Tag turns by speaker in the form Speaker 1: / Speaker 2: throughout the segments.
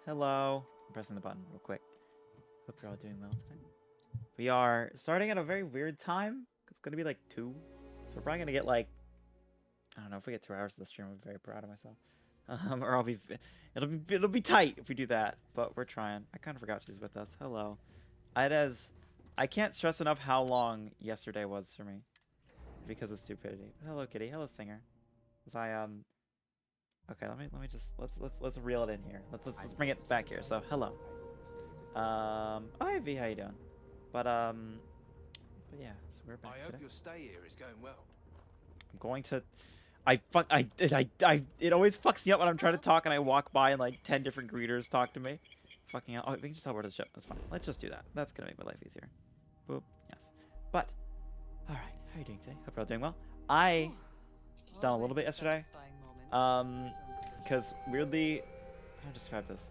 Speaker 1: Hello. I'm pressing the button real quick. Hope you're all doing well today. We are starting at a very weird time. It's gonna be like 2. So we're probably gonna get like, I don't know, if we get 2 hours of the stream, I'm very proud of myself. Or it'll be tight if we do that, but we're trying. I kind of forgot she's with us. Hello. I can't stress enough how long yesterday was for me because of stupidity. Hello, Kitty. Hello, Singer. Was okay, let's reel it in here. Let's bring it back here. So hello. Oh, hi V, how you doing? But yeah, so we're back
Speaker 2: I hope
Speaker 1: today.
Speaker 2: your stay here is going well.
Speaker 1: I'm going to, it always fucks me up when I'm trying to talk and I walk by and like 10 different greeters talk to me. Fucking hell. Oh, we can just teleport to the ship. That's fine. Let's just do that. That's gonna make my life easier. Boop. Yes. But, all right. How are you doing today? Hope you're all doing well. I done a little bit yesterday. Because weirdly, how to describe this?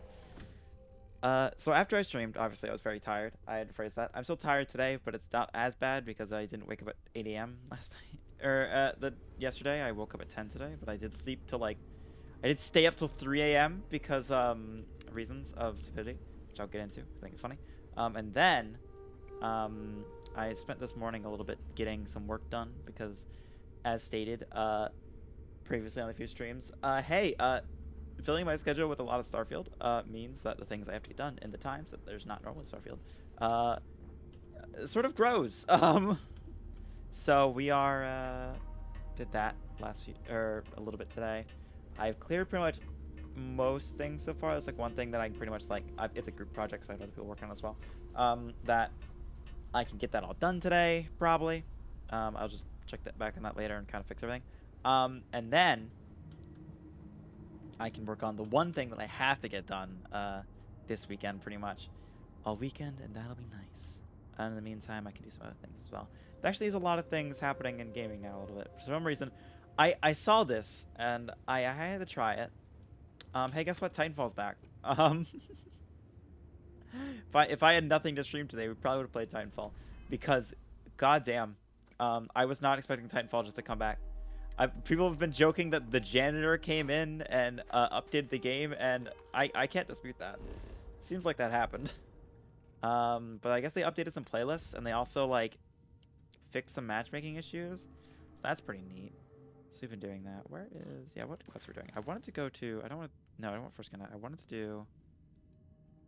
Speaker 1: So after I streamed, obviously I was very tired. I had to phrase that. I'm still tired today, but it's not as bad because I didn't wake up at 8 a.m. last night. Or yesterday, I woke up at 10 today, but I did sleep till like, I did stay up till 3 a.m. because reasons of stupidity, which I'll get into. I think it's funny. And then I spent this morning a little bit getting some work done because, as stated previously on a few streams, filling my schedule with a lot of Starfield means that the things I have to get done in the times that there's not normally Starfield sort of grows. So we did that a little bit today. I've cleared pretty much most things so far. It's like one thing that I pretty much like. It's a group project, so I have other people working on as well. That I can get that all done today, probably. I'll just check that back on that later and kind of fix everything. And then I can work on the one thing that I have to get done this weekend, pretty much all weekend, and that'll be nice. And in the meantime, I can do some other things as well. There actually is a lot of things happening in gaming now a little bit. For some reason, I saw this and I had to try it. Hey, guess what? Titanfall's back. If I had nothing to stream today, we probably would have played Titanfall because, goddamn, I was not expecting Titanfall just to come back. People have been joking that the janitor came in and updated the game, and I can't dispute that. Seems like that happened. But I guess they updated some playlists, and they also like fixed some matchmaking issues. So that's pretty neat. So we've been doing that. Where is what quest we're doing? I wanted to go to. I don't want first gonna. I wanted to do.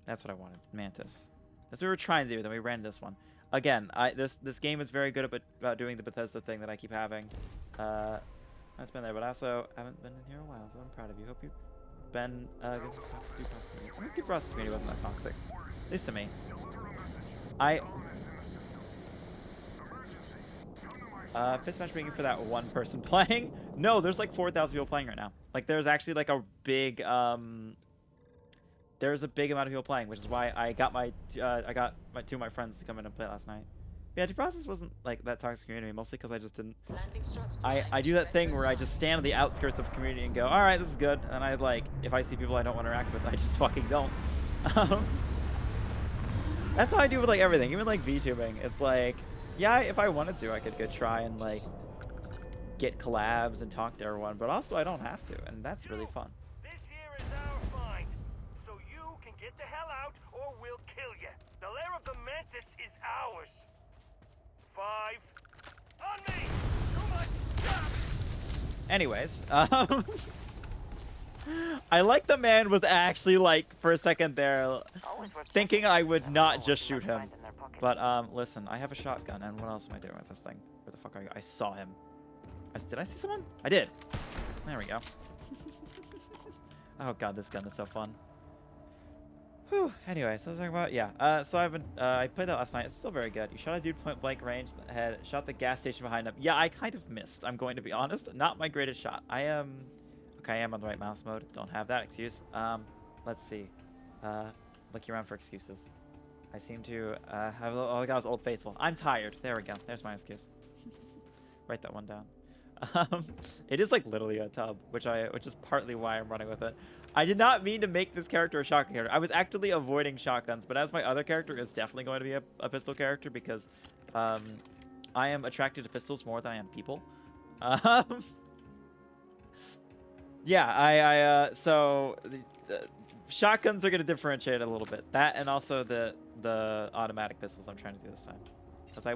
Speaker 1: That's what I wanted. Mantis. That's what we were trying to do. Then we ran this one. Again, this game is very good about doing the Bethesda thing that I keep having. That's been there, but I also haven't been in here in a while, so I'm proud of you. Hope you've been good process community. I think good process community wasn't that toxic. At least to me. Fist matchmaking for that one person playing? No, there's like 4,000 people playing right now. Like there's actually like a big there's a big amount of people playing, which is why I got my two of my friends to come in and play last night. Yeah, Process wasn't like that toxic community, mostly because I just didn't. I do that thing where I just stand on the outskirts of a community and go, all right, this is good, and I like if I see people I don't want to interact with, I just fucking don't. That's how I do with like everything, even like VTubing. It's like, yeah, if I wanted to, I could go try and like get collabs and talk to everyone, but also I don't have to, and that's really fun.
Speaker 2: This here is our find, so you can get the hell out or we'll kill you. The lair of the Mantis is ours. 5 on me. Too much.
Speaker 1: Anyways, I like the man was actually like for a second there thinking I would not just shoot him. But listen, I have a shotgun, and what else am I doing with this thing? Where the fuck are you? I saw him. Did I see someone? I did. There we go. Oh god, this gun is so fun. Whew. Anyway, so I was talking about, yeah. So I played that last night. It's still very good. You shot a dude point blank range, head, shot the gas station behind him. Yeah, I kind of missed. I'm going to be honest. Not my greatest shot. I am on the right mouse mode. Don't have that excuse. Let's see. Looking around for excuses. I seem to have all I got was Old Faithful. I'm tired. There we go. There's my excuse. Write that one down. It is like literally a tub, which is partly why I'm running with it. I did not mean to make this character a shotgun character. I was actually avoiding shotguns, but as my other character is definitely going to be a pistol character because I am attracted to pistols more than I am people. Yeah, so the shotguns are going to differentiate a little bit. That and also the automatic pistols I'm trying to do this time. Because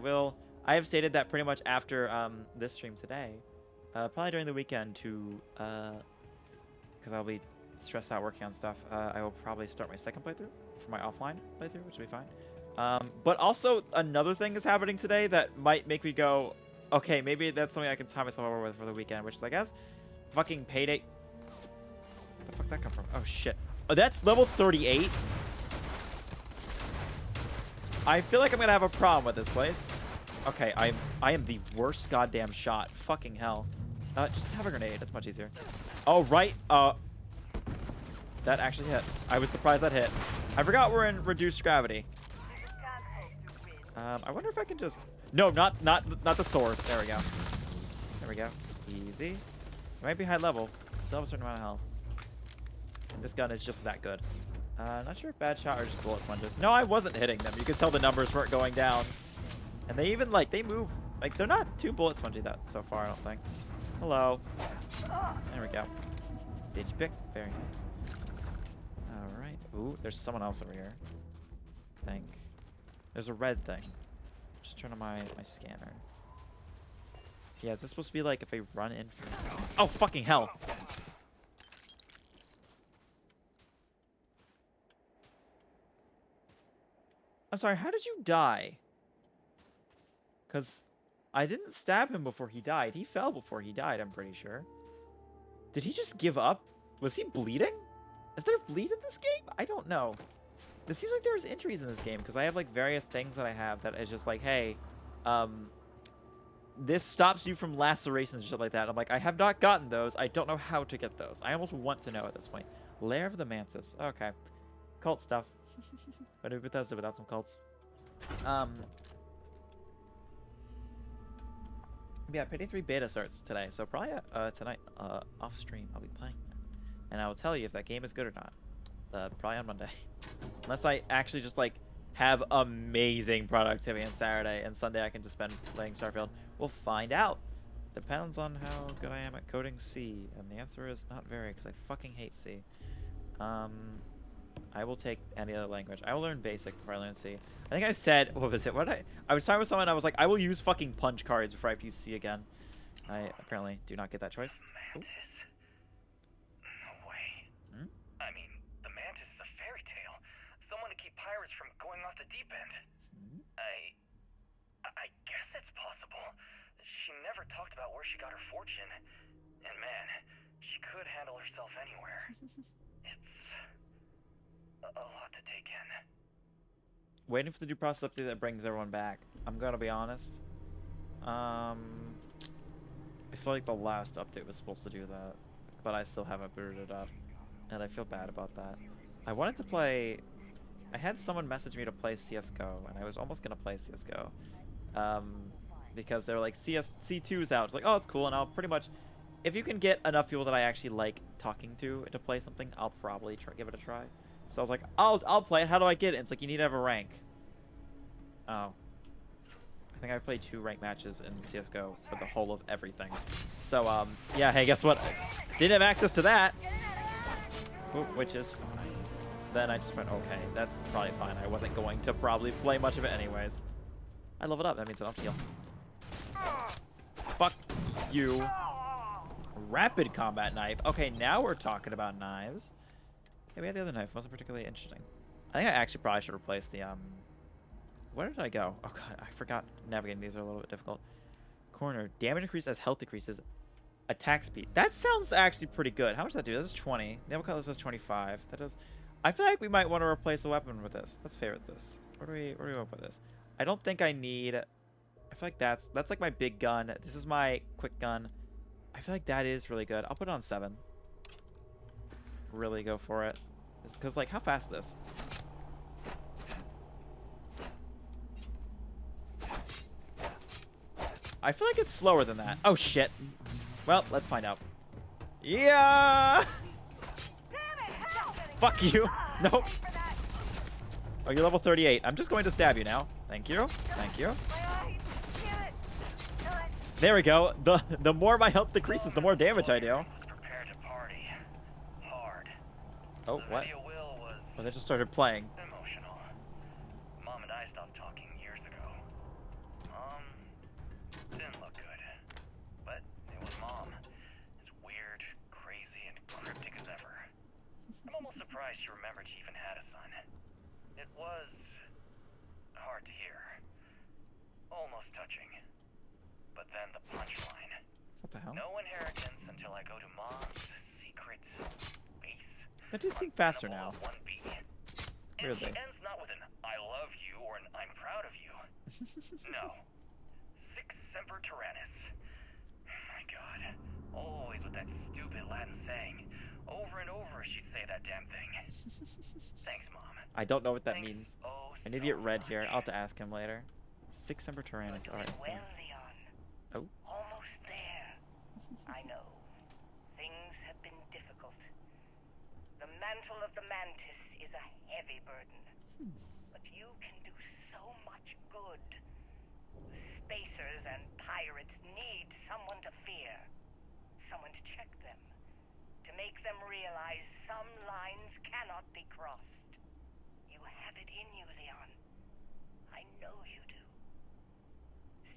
Speaker 1: I have stated that pretty much after this stream today, probably during the weekend to, because I'll be stressed out working on stuff, I will probably start my second playthrough for my offline playthrough, which will be fine. But also another thing is happening today that might make me go, okay, maybe that's something I can tie myself over with for the weekend, which is I guess fucking Payday. Where the fuck did that come from? Oh shit. Oh, that's level 38. I feel like I'm gonna have a problem with this place. Okay, I am the worst goddamn shot. Fucking hell. Just have a grenade. That's much easier. Oh, right. That actually hit. I was surprised that hit. I forgot we're in reduced gravity. I wonder if I can just... No, not the sword. There we go. There we go. Easy. It might be high level. Still have a certain amount of health. And this gun is just that good. Not sure if bad shot or just bullet sponges. No, I wasn't hitting them. You could tell the numbers weren't going down. And they even, like, they move. Like, they're not too bullet spongy that so far, I don't think. Hello. There we go. Did you pick? Very nice. Alright. Ooh, there's someone else over here. I think. There's a red thing. Just turn on my scanner. Yeah, is this supposed to be like if I run in? Oh, fucking hell. I'm sorry, how did you die? Because I didn't stab him before he died. He fell before he died, I'm pretty sure. Did he just give up? Was he bleeding? Is there bleed in this game? I don't know. This seems like there's injuries in this game because I have like various things that I have that is just like, hey, this stops you from lacerations and shit like that. I'm like, I have not gotten those. I don't know how to get those. I almost want to know at this point. Lair of the Mantis. Okay. Cult stuff. But if Bethesda without some cults. Yeah, Payday 3 beta starts today, so probably tonight off stream I'll be playing it. And I will tell you if that game is good or not. Probably on Monday. Unless I actually just like have amazing productivity on Saturday and Sunday I can just spend playing Starfield. We'll find out. Depends on how good I am at coding C, and the answer is not very because I fucking hate C. I will take any other language. I will learn Basic before I learn C. I think I said, what was it? I was talking with someone, I was like, I will use fucking punch cards before I have to use C again. I apparently do not get that choice.
Speaker 2: Mantis? No way.
Speaker 1: Hmm?
Speaker 2: I mean, the Mantis is a fairy tale. Someone to keep pirates from going off the deep end.
Speaker 1: Hmm?
Speaker 2: I guess it's possible. She never talked about where she got her fortune. And man, she could handle herself anywhere. It's a lot to take in.
Speaker 1: Waiting for the due process update that brings everyone back. I'm gonna be honest. I feel like the last update was supposed to do that, but I still haven't booted it up, and I feel bad about that. I wanted to play. I had someone message me to play CS:GO, and I was almost gonna play CS:GO, because they're like C2's out. It's like, oh, it's cool, and I'll pretty much, if you can get enough people that I actually like talking to play something, I'll probably give it a try. So I was like, I'll play it. How do I get it? It's like, you need to have a rank. Oh. I think I played 2 ranked matches in CS:GO for the whole of everything. So, yeah, hey, guess what? Didn't have access to that. Ooh, which is fine. Then I just went, okay, that's probably fine. I wasn't going to probably play much of it anyways. I leveled up. That means I don't heal. Fuck you. Rapid combat knife. Okay, now we're talking about knives. Yeah, we had the other knife. Wasn't particularly interesting. I think I actually probably should replace the, Where did I go? Oh god, I forgot. Navigating these are a little bit difficult. Corner. Damage increases as health decreases. Attack speed. That sounds actually pretty good. How much does that do? This is 20. The other color says 25. That does... I feel like we might want to replace a weapon with this. Let's favorite this. Where do we want to put this? I don't think I need... I feel like that's like my big gun. This is my quick gun. I feel like that is really good. I'll put it on 7. Really go for it. Because, like, how fast is this? I feel like it's slower than that. Oh, shit. Well, let's find out. Yeah! Fuck you. Nope. Oh, you're level 38. I'm just going to stab you now. Thank you. Thank you. There we go. The more my health decreases, the more damage I do. Oh, what? Oh, they just started playing.
Speaker 2: Emotional. Mom and I stopped talking years ago. Mom didn't look good, but it was Mom. As weird, crazy, and cryptic as ever. I'm almost surprised she remembered she even had a son. It was hard to hear. Almost touching. But then the punchline.
Speaker 1: What the hell?
Speaker 2: No inheritance until I go to Mom's secret base.
Speaker 1: That just seems faster now.
Speaker 2: And she ends not with an I love you or an I'm proud of you. No. Sic semper tyrannis. My god. Always with that stupid Latin saying. Over and over she'd say that damn thing. Thanks, Mom.
Speaker 1: I don't know what that
Speaker 2: Thanks.
Speaker 1: means.
Speaker 2: Oh,
Speaker 1: I need to get red here. I'll have to ask him later. Sic semper tyrannis. Alright.
Speaker 2: Well, Leon.
Speaker 1: Oh.
Speaker 2: Almost there. I know. Things have been difficult. The mantle of the mantis is a heavy burden. But you can do so much good. Spacers and pirates need someone to fear. Someone to check them. To make them realize some lines cannot be crossed. You have it in you, Leon. I know you do.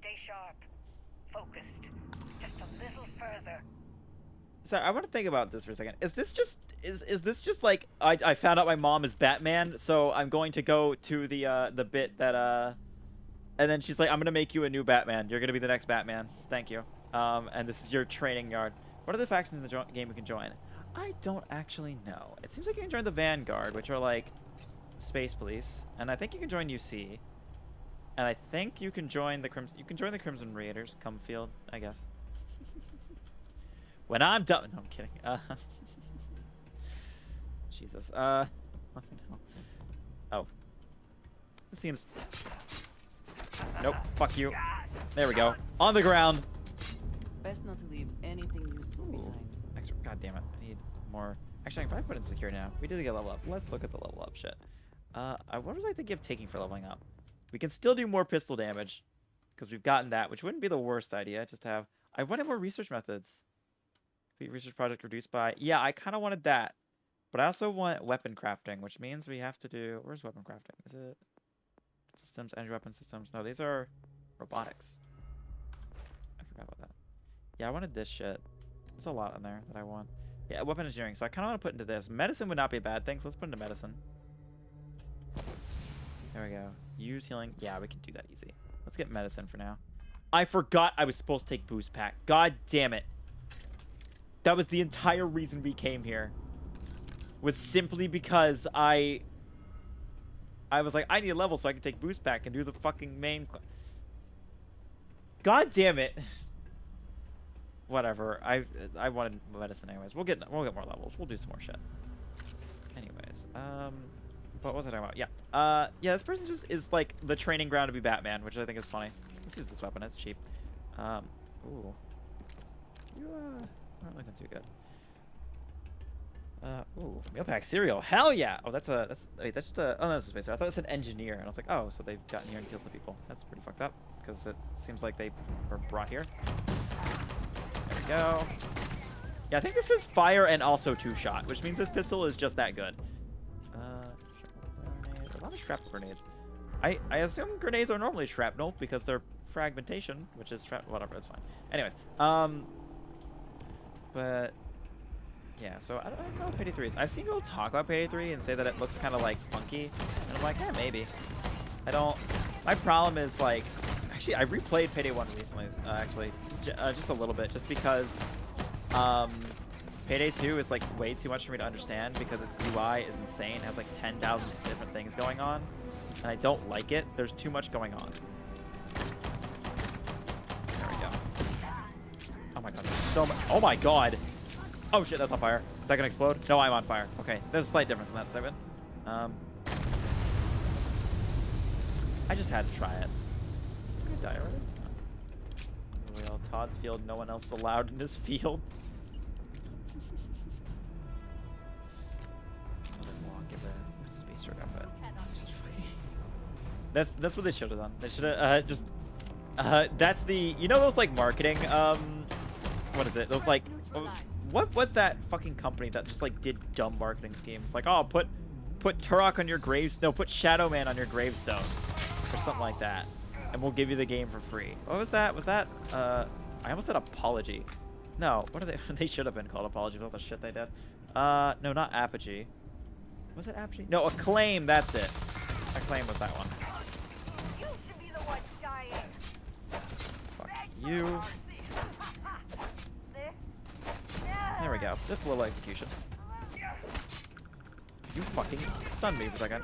Speaker 2: Stay sharp. Focused. Just a little further.
Speaker 1: So I want to think about this for a second. Is this just like I found out my mom is Batman, so I'm going to go to the bit that and then she's like, I'm gonna make you a new Batman. You're gonna be the next Batman. Thank you. And this is your training yard. What are the factions in the game we can join? I don't actually know. It seems like you can join the Vanguard, which are like space police, and I think you can join UC, and I think you can join the Crimson. You can join the Crimson Raiders. Cumfield, I guess. When I'm done. No, I'm kidding. Jesus. Oh. This seems. Nope. Fuck you. There we go. On the ground.
Speaker 3: Best not to leave anything useful behind.
Speaker 1: Extra. God damn it. I need more. Actually, I can probably put in secure now. We did get level up. Let's look at the level up shit. What was I thinking of taking for leveling up? We can still do more pistol damage because we've gotten that, which wouldn't be the worst idea. Just have. I wanted more research methods. Complete research project reduced by. Yeah, I kind of wanted that, but I also want weapon crafting, which means we have to do. Where's weapon crafting? Is it systems, energy weapon systems? No, these are robotics. I forgot about that. Yeah, I wanted this shit. There's a lot in there that I want. Yeah, weapon engineering. So I kind of want to put into this. Medicine would not be a bad thing, so let's put into medicine. There we go. Use healing. Yeah, we can do that easy. Let's get medicine for now. I forgot I was supposed to take boost pack. God damn it. That was the entire reason we came here. Was simply because I was like, I need a level so I can take boost pack and do the fucking main. God damn it. Whatever. I wanted medicine anyways. We'll get more levels. We'll do some more shit. Anyways, what was I talking about? Yeah. Yeah, this person just is like the training ground to be Batman, which I think is funny. Let's use this weapon. It's cheap. Ooh. You, aren't looking too good. Ooh, meal pack cereal. Hell yeah! Oh, wait, that's just a, oh, no, that's a spacer. I thought it said engineer, and I was like, oh, so they've gotten here and killed some people. That's pretty fucked up, because it seems like they were brought here. There we go. Yeah, I think this is fire and also two-shot, which means this pistol is just that good. Grenade. A lot of shrapnel grenades. I assume grenades are normally shrapnel because they're fragmentation, which is whatever, it's fine. Anyways, but yeah, so I don't know what Payday 3 is. I've seen people talk about Payday 3 and say that it looks kind of like funky, and I'm like, yeah, maybe. I don't. My problem is like, actually, I replayed Payday 1 recently, actually, just a little bit, just because Payday 2 is like way too much for me to understand because its UI is insane. It has like 10,000 different things going on, and I don't like it. There's too much going on. There we go. Oh my god, there's so much. Oh my god. Oh shit, that's on fire. Is that gonna explode? No, I'm on fire. Okay, there's a slight difference in that segment. I just had to try it. Did I die already? No. Well, Todd's field, no one else allowed in this field. That's what they should have done. They should have just that's the, you know, those like marketing what is it? Those like, what was that fucking company that just like did dumb marketing schemes? Like, oh, put Turok on your graves, no, put Shadow Man on your gravestone or something like that, and we'll give you the game for free. What was that? Was that I almost said Apology. No, what are they? They should have been called Apology for all the shit they did. No, not Apogee. Was it Apogee? No, Acclaim. That's it. Acclaim was that one.
Speaker 2: You should be the one dying.
Speaker 1: Fuck you. There we go. Just a little execution. You fucking stunned me for a second.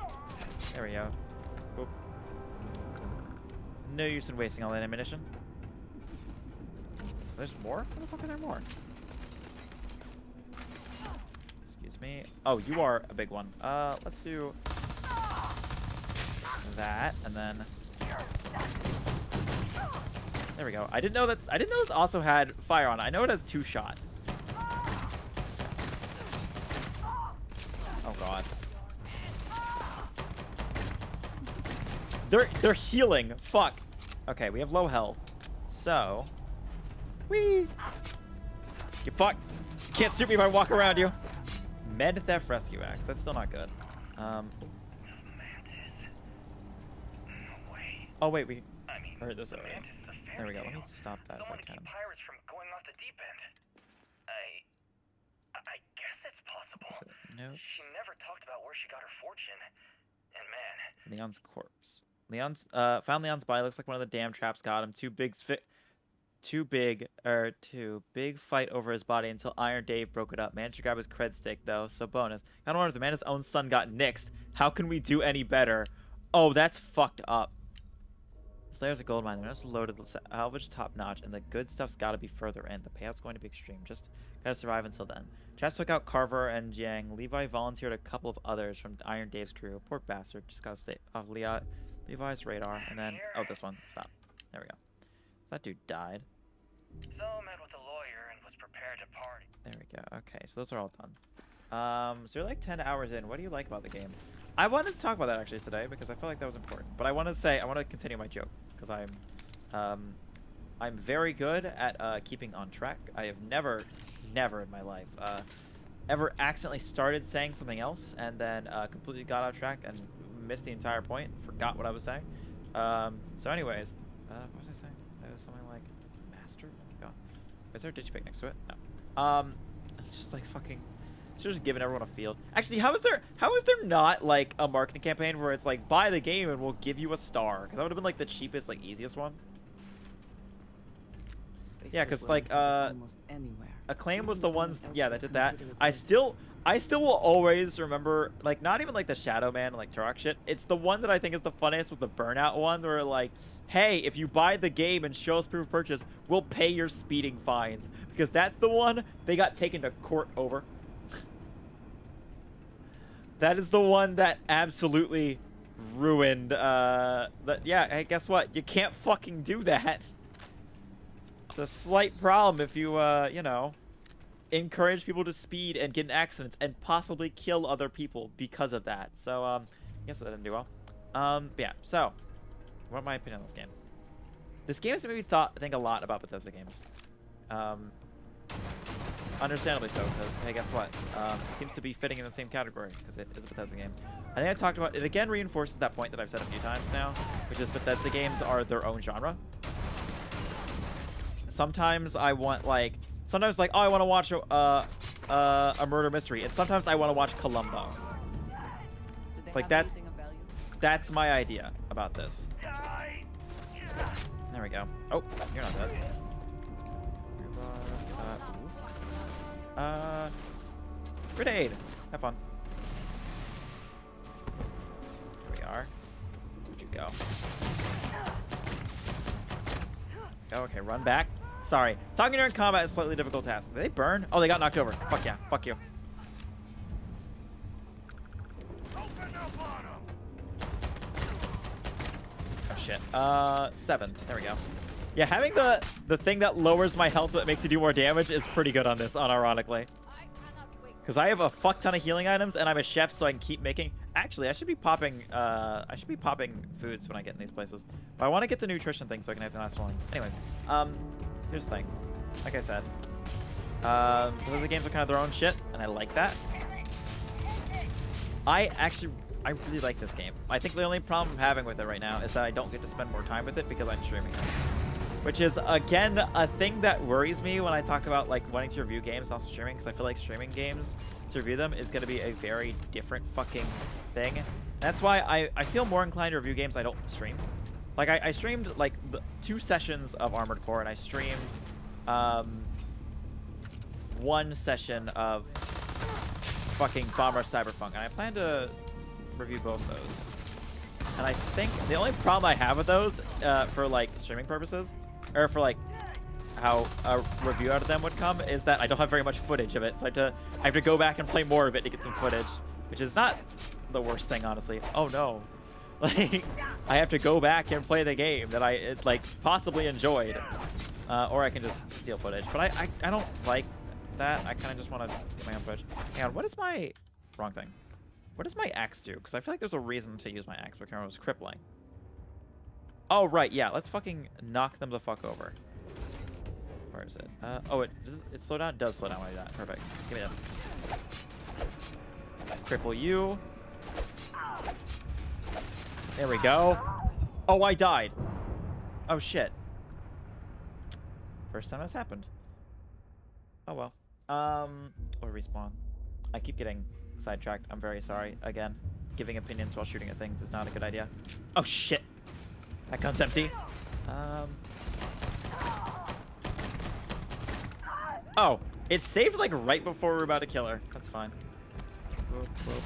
Speaker 1: There we go. Oop. No use in wasting all that ammunition. There's more? What the fuck are there more? Excuse me. Oh, you are a big one. Let's do that, and then there we go. I didn't know this also had fire on it. I know it has two-shot. Oh god. They're healing. Fuck. Okay, we have low health. So, whee! You fuck. Can't shoot me if I walk around you. Med theft rescue axe. That's still not good. Oh wait, we heard this already. There we go. Let me stop that if I can.
Speaker 2: Pirates from going off the deep end. I guess it's possible.
Speaker 1: Notes.
Speaker 2: She never talked about where she got her fortune. And man,
Speaker 1: Leon's corpse. Found Leon's body. Looks like one of the damn traps got him. Too big fight over his body until Iron Dave broke it up. Managed to grab his cred stick though, so bonus. Kinda wonder if the man's own son got nixed. How can we do any better? Oh, that's fucked up. Slayer's a gold mine. The man's loaded, salvage top notch, and the good stuff's gotta be further in. The payout's going to be extreme. Just gotta survive until then. Chaps took out Carver and Jiang. Levi volunteered a couple of others from Iron Dave's crew. Poor bastard. Just gotta stay off Levi's radar. And then, oh, this one. Stop. There we go. That dude died.
Speaker 2: so met with a lawyer and was prepared to party.
Speaker 1: There we go. Okay, so those are all done. So you're like 10 hours in. What do you like about the game? I wanted to talk about that actually today because I felt like that was important. But I want to continue my joke because I'm very good at keeping on track. I have never in my life ever accidentally started saying something else and then completely got off track and missed the entire point, forgot what I was saying. So anyways, what was I saying? It was something like master. God, is there a digipick next to it? No. It's just like fucking. Should have just given everyone a field. Actually, how is there not like a marketing campaign where it's like buy the game and we'll give you a star? Because that would have been like the cheapest, like easiest one. Yeah, because like Acclaim was the ones that did that. I still will always remember, like, not even like the Shadow Man and like Turok shit. It's the one that I think is the funniest was the Burnout one where like, hey, if you buy the game and show us proof of purchase, we'll pay your speeding fines. Because that's the one they got taken to court over. That is the one that absolutely ruined, yeah, hey, guess what? You can't fucking do that. It's a slight problem if you, you know, encourage people to speed and get in accidents and possibly kill other people because of that. So, I guess that didn't do well. But yeah, so, what my opinion on this game? This game has made me think a lot about Bethesda games. Understandably so, because, hey, guess what? It seems to be fitting in the same category, because it is a Bethesda game. I think I talked about it. Again reinforces that point that I've said a few times now, which is Bethesda games are their own genre. Sometimes I want, like, oh, I want to watch a murder mystery, and sometimes I want to watch Columbo.
Speaker 3: Did they
Speaker 1: Like,
Speaker 3: have anything of value?
Speaker 1: that's my idea about this.
Speaker 2: Die!
Speaker 1: There we go. Oh, you're not dead. Grenade! Have fun. Here we are. Where'd you go? Oh, okay, run back. Sorry. Talking during combat is a slightly difficult task. Did they burn? Oh, they got knocked over. Fuck yeah. Fuck you.
Speaker 2: Open up on 'em!
Speaker 1: Oh, shit. 7. There we go. Yeah, having the thing that lowers my health but makes you do more damage is pretty good on this, unironically. Because I have a fuck ton of healing items, and I'm a chef, so I can keep making... Actually, I should be popping foods when I get in these places. But I want to get the nutrition thing so I can have the last one. Anyways, here's the thing. Like I said, the games are kind of their own shit, and I like that. I really like this game. I think the only problem I'm having with it right now is that I don't get to spend more time with it because I'm streaming it. Which is, again, a thing that worries me when I talk about, like, wanting to review games and also streaming, because I feel like streaming games to review them is going to be a very different fucking thing. That's why I feel more inclined to review games I don't stream. Like, I streamed, like, 2 sessions of Armored Core, and I streamed 1 session of fucking Bomber Cyberpunk, and I plan to review both those. And I think the only problem I have with those, for, like, streaming purposes, or for, like, how a review out of them would come, is that I don't have very much footage of it, so I have to go back and play more of it to get some footage, which is not the worst thing, honestly. Oh, no. Like, I have to go back and play the game that I, like, possibly enjoyed, or I can just steal footage. But I don't like that. I kind of just want to get my own footage. Hang on, what is my... Wrong thing. What does my axe do? Because I feel like there's a reason to use my axe, but Cameron was crippling. Oh, right, yeah. Let's fucking knock them the fuck over. Where is it? Oh, it slowed down? It does slow down when I do that. Perfect. Give me this. Cripple you. There we go. Oh, I died. Oh, shit. First time that's happened. Oh, well. Or respawn. I keep getting sidetracked. I'm very sorry. Again, giving opinions while shooting at things is not a good idea. Oh, shit. That gun's empty. Oh, it saved, like, right before we were about to kill her. That's fine. Whoop, whoop.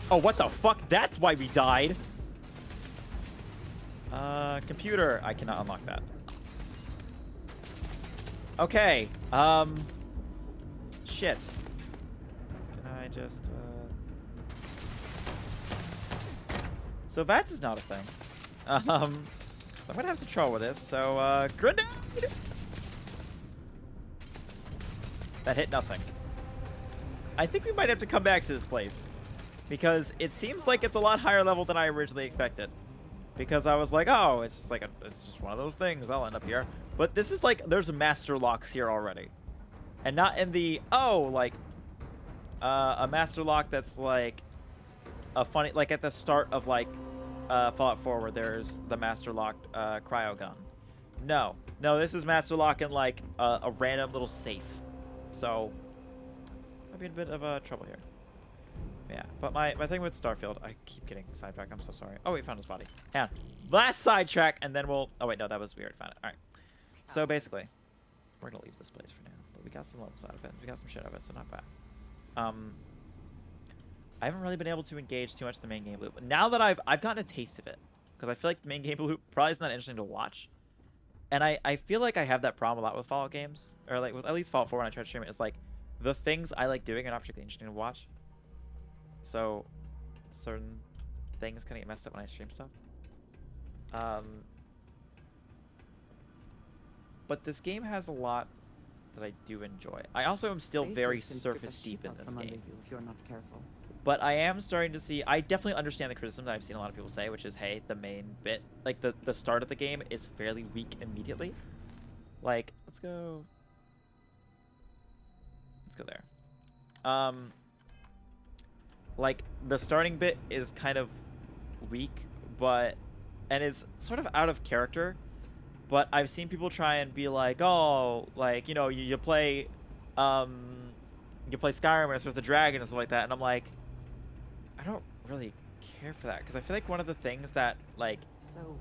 Speaker 1: Oh, what the fuck? That's why we died. Computer. I cannot unlock that. Okay. Shit. Can I just, So VATS is not a thing. So I'm gonna have some trouble with this. So, grenade! That hit nothing. I think we might have to come back to this place, because it seems like it's a lot higher level than I originally expected. Because I was like, oh, it's just like it's just one of those things. I'll end up here. But this is like, there's master locks here already, and not in the like a master lock that's like a funny, like at the start of like Fallout 4 where there's the master lock cryo gun. No, this is master lock in like a random little safe. So might be in a bit of trouble here. Yeah, but my thing with Starfield, I keep getting sidetracked. I'm so sorry. Oh, we found his body. Yeah, last sidetrack, and then we'll... Oh, wait, no, that was weird. Found it. All right. So, basically, we're going to leave this place for now. But we got some levels out of it. We got some shit out of it, so not bad. I haven't really been able to engage too much in the main game loop. But now that I've gotten a taste of it, because I feel like the main game loop probably is not interesting to watch. And I feel like I have that problem a lot with Fallout games. Or, like, with at least Fallout 4 when I try to stream it. It's like, the things I like doing are not particularly interesting to watch. So certain things kind of get messed up when I stream stuff. But this game has a lot that I do enjoy. I also am still very
Speaker 3: Spacers can strip a
Speaker 1: surface deep
Speaker 3: ship
Speaker 1: in
Speaker 3: out
Speaker 1: this
Speaker 3: from under
Speaker 1: game.
Speaker 3: you if you're not careful.
Speaker 1: But I am starting to see, I definitely understand the criticism that I've seen a lot of people say, which is, hey, the main bit, like the start of the game is fairly weak immediately. Like, let's go there. Like the starting bit is kind of weak, and is sort of out of character. But I've seen people try and be like, oh, like, you play Skyrim and it's with the dragon and stuff like that, and I'm like, I don't really care for that, because I feel like one of the things that, like,
Speaker 3: So,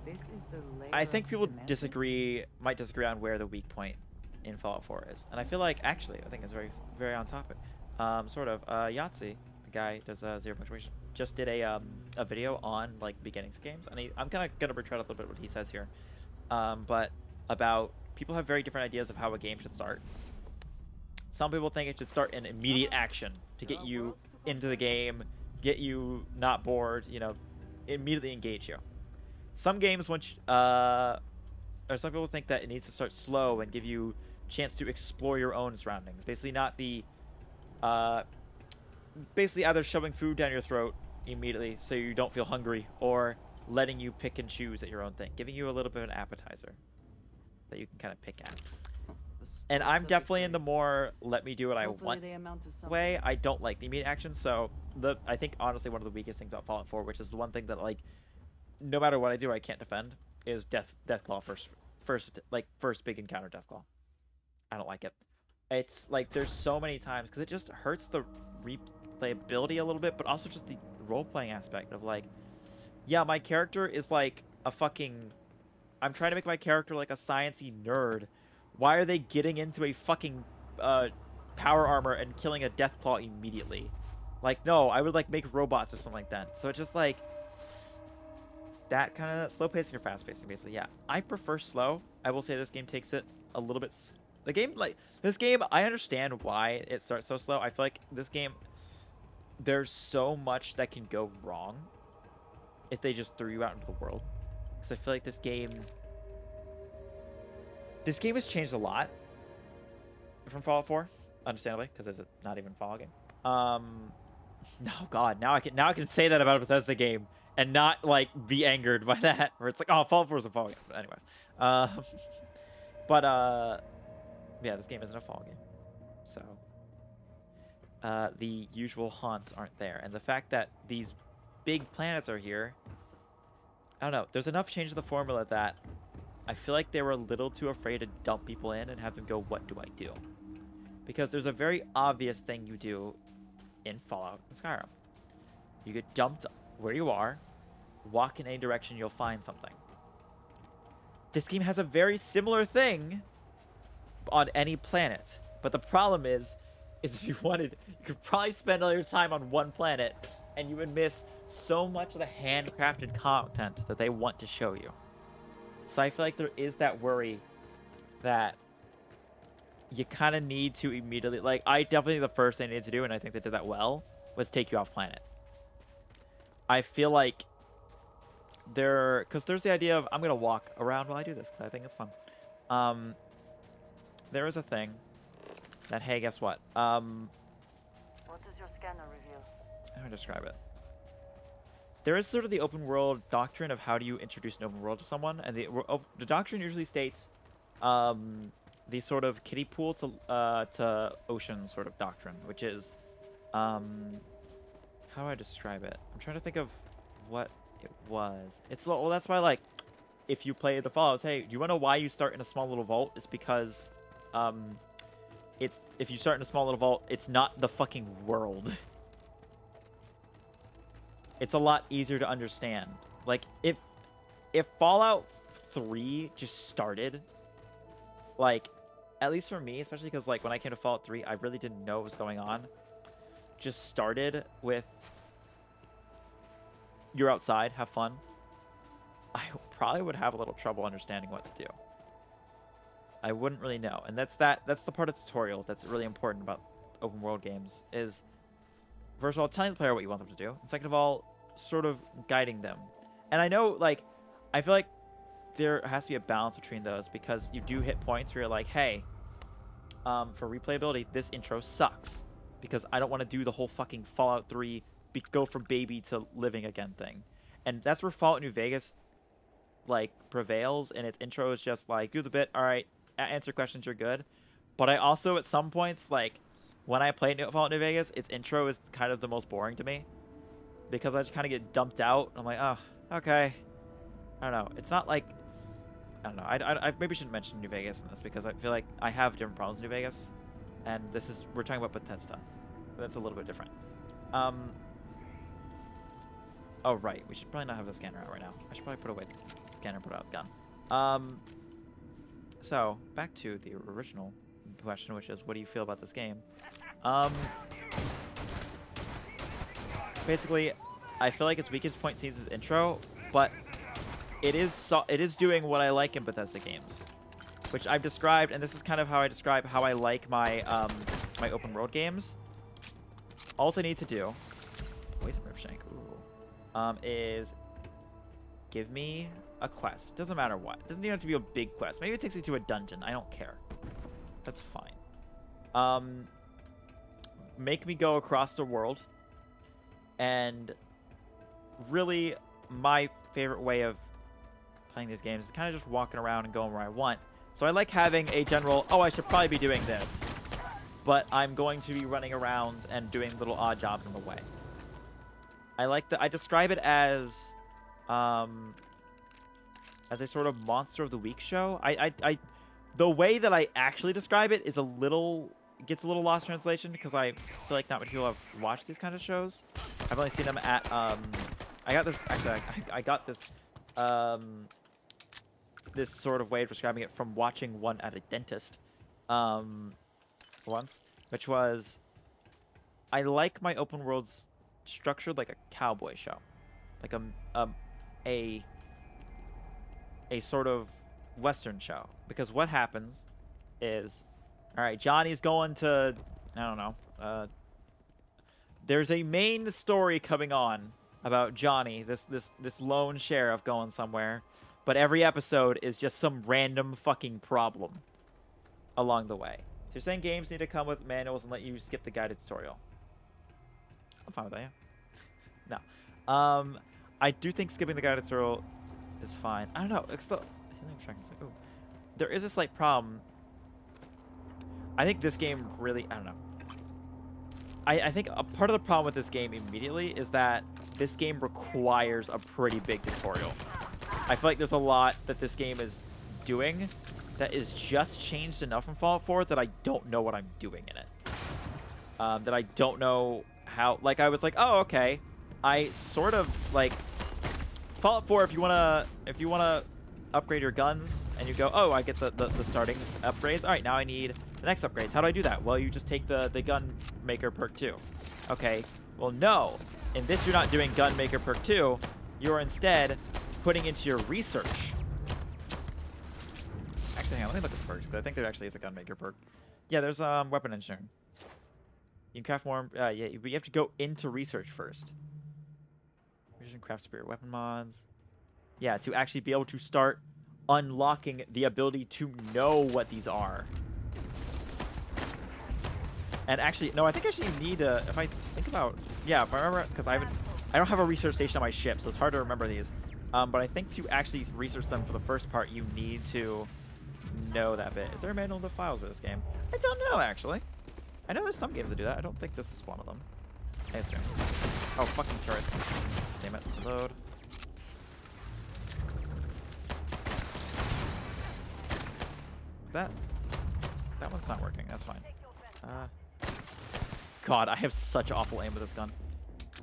Speaker 3: this is the layer
Speaker 1: I think
Speaker 3: of
Speaker 1: people
Speaker 3: the Mantis?
Speaker 1: might disagree on where the weak point in Fallout 4 is, and I feel like actually I think it's very very on topic. Sort of. Yahtzee, the guy does Zero Punctuation, just did a video on like beginnings of games, and I'm kind of gonna retread a little bit what he says here, but about people have very different ideas of how a game should start. Some people think it should start in immediate action to get you into the game, get you not bored, immediately engage you. Some games or some people think that it needs to start slow and give you a chance to explore your own surroundings. Basically not the, basically either shoving food down your throat immediately so you don't feel hungry, or letting you pick and choose at your own thing, giving you a little bit of an appetizer that you can kind of pick at. And I'm definitely in the more let me do what I want way. I don't like the immediate action, so I think honestly one of the weakest things about Fallout 4, which is the one thing that, like, no matter what I do I can't defend, is Deathclaw first big encounter Deathclaw. I don't like it. It's like there's so many times, because it just hurts the replayability a little bit, but also just the role-playing aspect of, like, yeah, my character is like a fucking, I'm trying to make my character like a sciencey nerd. Why are they getting into a fucking power armor and killing a Deathclaw immediately? Like, no, I would like make robots or something like that. So it's just like that kind of slow pacing or fast pacing, basically. Yeah, I prefer slow. I will say this game takes it a little bit. This game, I understand why it starts so slow. I feel like this game, there's so much that can go wrong if they just threw you out into the world. Because I feel like this game has changed a lot from Fallout 4, understandably, because it's not even a Fallout game. No, God, now I can say that about a Bethesda game and not like be angered by that, where it's like, oh, Fallout 4 is a Fallout game. But anyways, yeah, this game isn't a Fallout game, so the usual haunts aren't there, and the fact that these big planets are here, I don't know. There's enough change to the formula that I feel like they were a little too afraid to dump people in and have them go, what do I do? Because there's a very obvious thing you do in Fallout and Skyrim. You get dumped where you are, walk in any direction, you'll find something. This game has a very similar thing on any planet. But the problem is if you wanted, you could probably spend all your time on one planet and you would miss so much of the handcrafted content that they want to show you. So I feel like there is that worry that you kind of need to immediately, like, I definitely think the first thing they need to do, and I think they did that well, was take you off planet. I feel like because there's the idea of, I'm going to walk around while I do this, because I think it's fun. There is a thing that, hey, guess what?
Speaker 4: What does your scanner reveal?
Speaker 1: How do I describe it? There is sort of the open world doctrine of how do you introduce an open world to someone, and the doctrine usually states the sort of kiddie pool to ocean sort of doctrine, which is how do I describe it? I'm trying to think of what it was. It's, well, that's why, like, if you play the Fallouts, hey, do you want to know why you start in a small little vault? It's because if you start in a small little vault, it's not the fucking world. It's a lot easier to understand. Like, if Fallout 3 just started, like, at least for me, especially because, like, when I came to Fallout 3, I really didn't know what was going on. Just started with, you're outside, have fun. I probably would have a little trouble understanding what to do. I wouldn't really know. And that's the part of the tutorial that's really important about open world games, is first of all, telling the player what you want them to do, and second of all, sort of guiding them. And I know, like, I feel like there has to be a balance between those, because you do hit points where you're like, hey, for replayability, this intro sucks, because I don't want to do the whole fucking Fallout 3 go from baby to living again thing. And that's where Fallout New Vegas, like, prevails, and its intro is just like, do the bit, all right, answer questions, you're good. But I also, at some points, like, when I play Fallout New Vegas, its intro is kind of the most boring to me, because I just kind of get dumped out. I'm like, oh, okay. I don't know. It's not like, I don't know. I maybe shouldn't mention New Vegas in this, because I feel like I have different problems in New Vegas, and we're talking about Bethesda. That's a little bit different. Oh, right. We should probably not have the scanner out right now. I should probably put away the scanner and put out the gun. So, back to the original question, which is, what do you feel about this game? Basically, I feel like its weakest point seems its intro, but it is doing what I like in Bethesda games, which I've described, and this is kind of how I describe how I like my my open world games. All I need to do, poison ripshank, is give me a quest. Doesn't matter what. Doesn't even have to be a big quest. Maybe it takes you to a dungeon. I don't care. That's fine. Make me go across the world. And really, my favorite way of playing these games is kind of just walking around and going where I want. So I like having a general, oh, I should probably be doing this, but I'm going to be running around and doing little odd jobs in the way. I describe it as a sort of Monster of the Week show. The way that I actually describe it is gets a little lost in translation, because I feel like not many people have watched these kind of shows. I've only seen them at I got this this sort of way of describing it from watching one at a dentist once, which was, I like my open worlds structured like a cowboy show, like a sort of Western show, because what happens is, all right, Johnny's going to, I don't know, there's a main story coming on about Johnny, this lone sheriff going somewhere, but every episode is just some random fucking problem along the way. So you're saying games need to come with manuals and let you skip the guided tutorial? I'm fine with that, yeah. No. I do think skipping the guided tutorial is fine. I don't know. It's still, ooh. There is a slight problem. I think this game really, I don't know. I think a part of the problem with this game immediately is that this game requires a pretty big tutorial. I feel like there's a lot that this game is doing that is just changed enough from Fallout 4 that I don't know what I'm doing in it. That I don't know how, like, I was like, oh, okay. I sort of, like, Fallout 4, if you wanna upgrade your guns, and you go, oh, I get the starting upgrades. All right, now I need the next upgrades. How do I do that? Well, you just take the gun maker perk 2. Okay, well, no. In this, you're not doing gun maker perk 2. You're instead putting into your research. Actually, hang on, let me look at the perks, because I think there actually is a gun maker perk. Yeah, there's weapon engineering. You can craft more, yeah, but you have to go into research first. Research, craft superior weapon mods. Yeah, to actually be able to start unlocking the ability to know what these are. And actually, no, I think actually you need to, if I think about, yeah, if I remember, because I don't have a research station on my ship, so it's hard to remember these. But I think to actually research them for the first part, you need to know that bit. Is there a manual of the files for this game? I don't know, actually. I know there's some games that do that. I don't think this is one of them. I assume. Oh, fucking turrets. Damn it. Load. That one's not working. That's fine. God, I have such awful aim with this gun.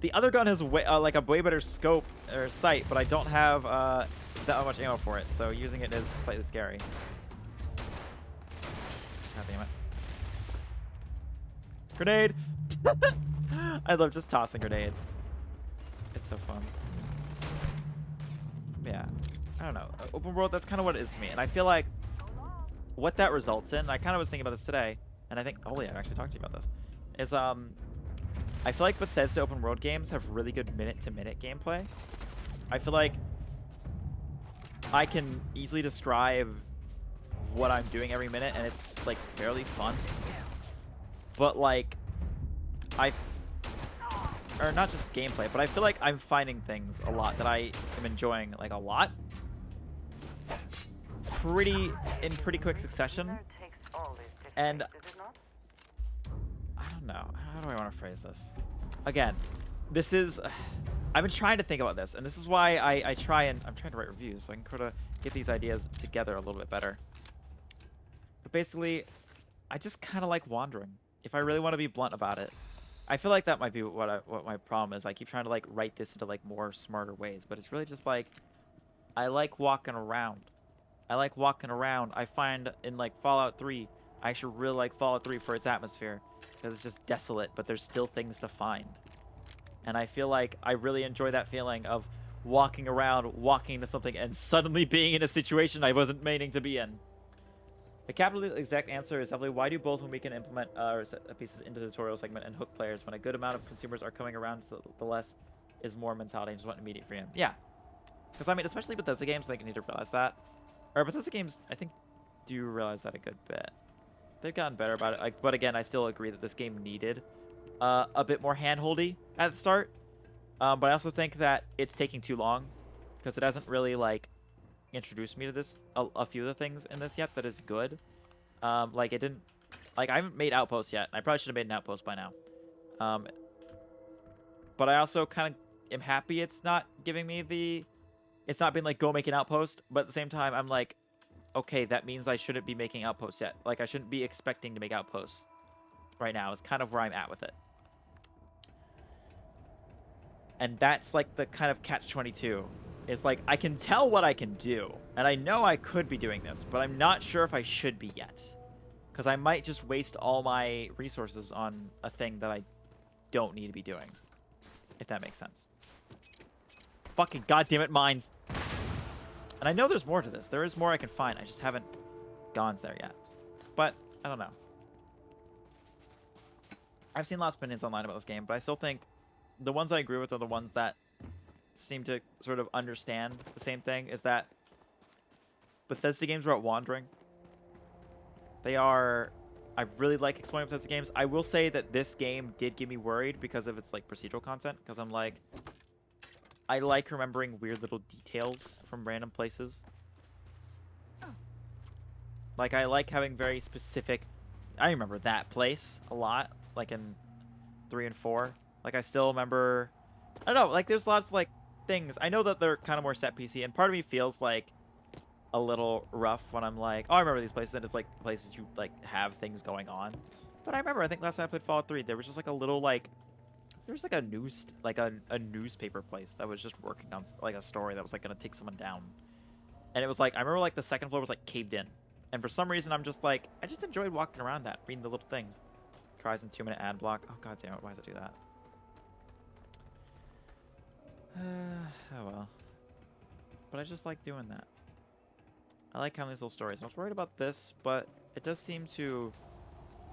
Speaker 1: The other gun has way, like a way better scope or sight, but I don't have that much ammo for it, so using it is slightly scary. God damn it. Grenade! I love just tossing grenades. It's so fun. Yeah. I don't know. Open world, that's kind of what it is to me. And I feel like what that results in, I kind of was thinking about this today, and I think, oh yeah, I actually talked to you about this, is I I feel like Bethesda open world games have really good minute-to-minute gameplay. I feel like I can easily describe what I'm doing every minute, and it's like fairly fun. But like, or not just gameplay, but I feel like I'm finding things a lot that I am enjoying like a lot, in pretty quick succession.
Speaker 4: There takes all this to
Speaker 1: And
Speaker 4: fix, is it not?
Speaker 1: I don't know. How do I want to phrase this? Again, this is... I've been trying to think about this, and this is why I'm trying to write reviews, so I can kind of get these ideas together a little bit better. But basically, I just kind of like wandering, if I really want to be blunt about it. I feel like that might be what my problem is. I keep trying to like write this into like more smarter ways, but it's really just like, I like walking around. I find in like Fallout 3, I actually really like Fallout 3 for its atmosphere, because it's just desolate, but there's still things to find. And I feel like I really enjoy that feeling of walking around, walking into something, and suddenly being in a situation I wasn't meaning to be in. The capital exact answer is definitely, why do both when we can implement pieces into the tutorial segment and hook players when a good amount of consumers are coming around, so the less is more mentality and just want immediate freedom. Yeah. Because, I mean, especially Bethesda games, I think you need to realize that. Or Bethesda games, I think, do realize that a good bit. They've gotten better about it. But again, I still agree that this game needed a bit more hand-holdy at the start. But I also think that it's taking too long, because it hasn't really, like, introduced me to this, a few of the things in this yet that is good. Like, it didn't... Like, I haven't made Outposts yet. I probably should have made an Outpost by now. But I also kind of am happy it's not giving me the... It's not been like, go make an Outpost. But at the same time, I'm like, okay, that means I shouldn't be making Outposts yet. Like, I shouldn't be expecting to make Outposts right now. Is kind of where I'm at with it. And that's like the kind of catch-22. It's like, I can tell what I can do. And I know I could be doing this, but I'm not sure if I should be yet. Because I might just waste all my resources on a thing that I don't need to be doing. If that makes sense. Fucking goddammit mines. And I know there's more to this. There is more I can find. I just haven't gone there yet. But, I don't know. I've seen lots of opinions online about this game, but I still think the ones I agree with are the ones that seem to sort of understand the same thing, is that Bethesda games are about wandering. They are... I really like exploring Bethesda games. I will say that this game did get me worried because of its like procedural content, because I'm like... I like remembering weird little details from random places. Like, I like having very specific... I remember that place a lot, like in 3 and 4. Like, I still remember... I don't know, like, there's lots of, like, things. I know that they're kind of more set PC, and part of me feels, like, a little rough when I'm like, oh, I remember these places, and it's, like, places you, like, have things going on. But I remember, I think last time I played Fallout 3, there was just, like, a little, like... There was, like, a newspaper place that was just working on, like, a story that was, like, gonna take someone down. And it was, like, I remember, like, the second floor was, like, caved in. And for some reason, I'm just, like, I just enjoyed walking around that, reading the little things. Tries in 2-minute ad block. Oh, god damn it, why does it do that? Oh, well. But I just like doing that. I like having these little stories. I was worried about this, but it does seem to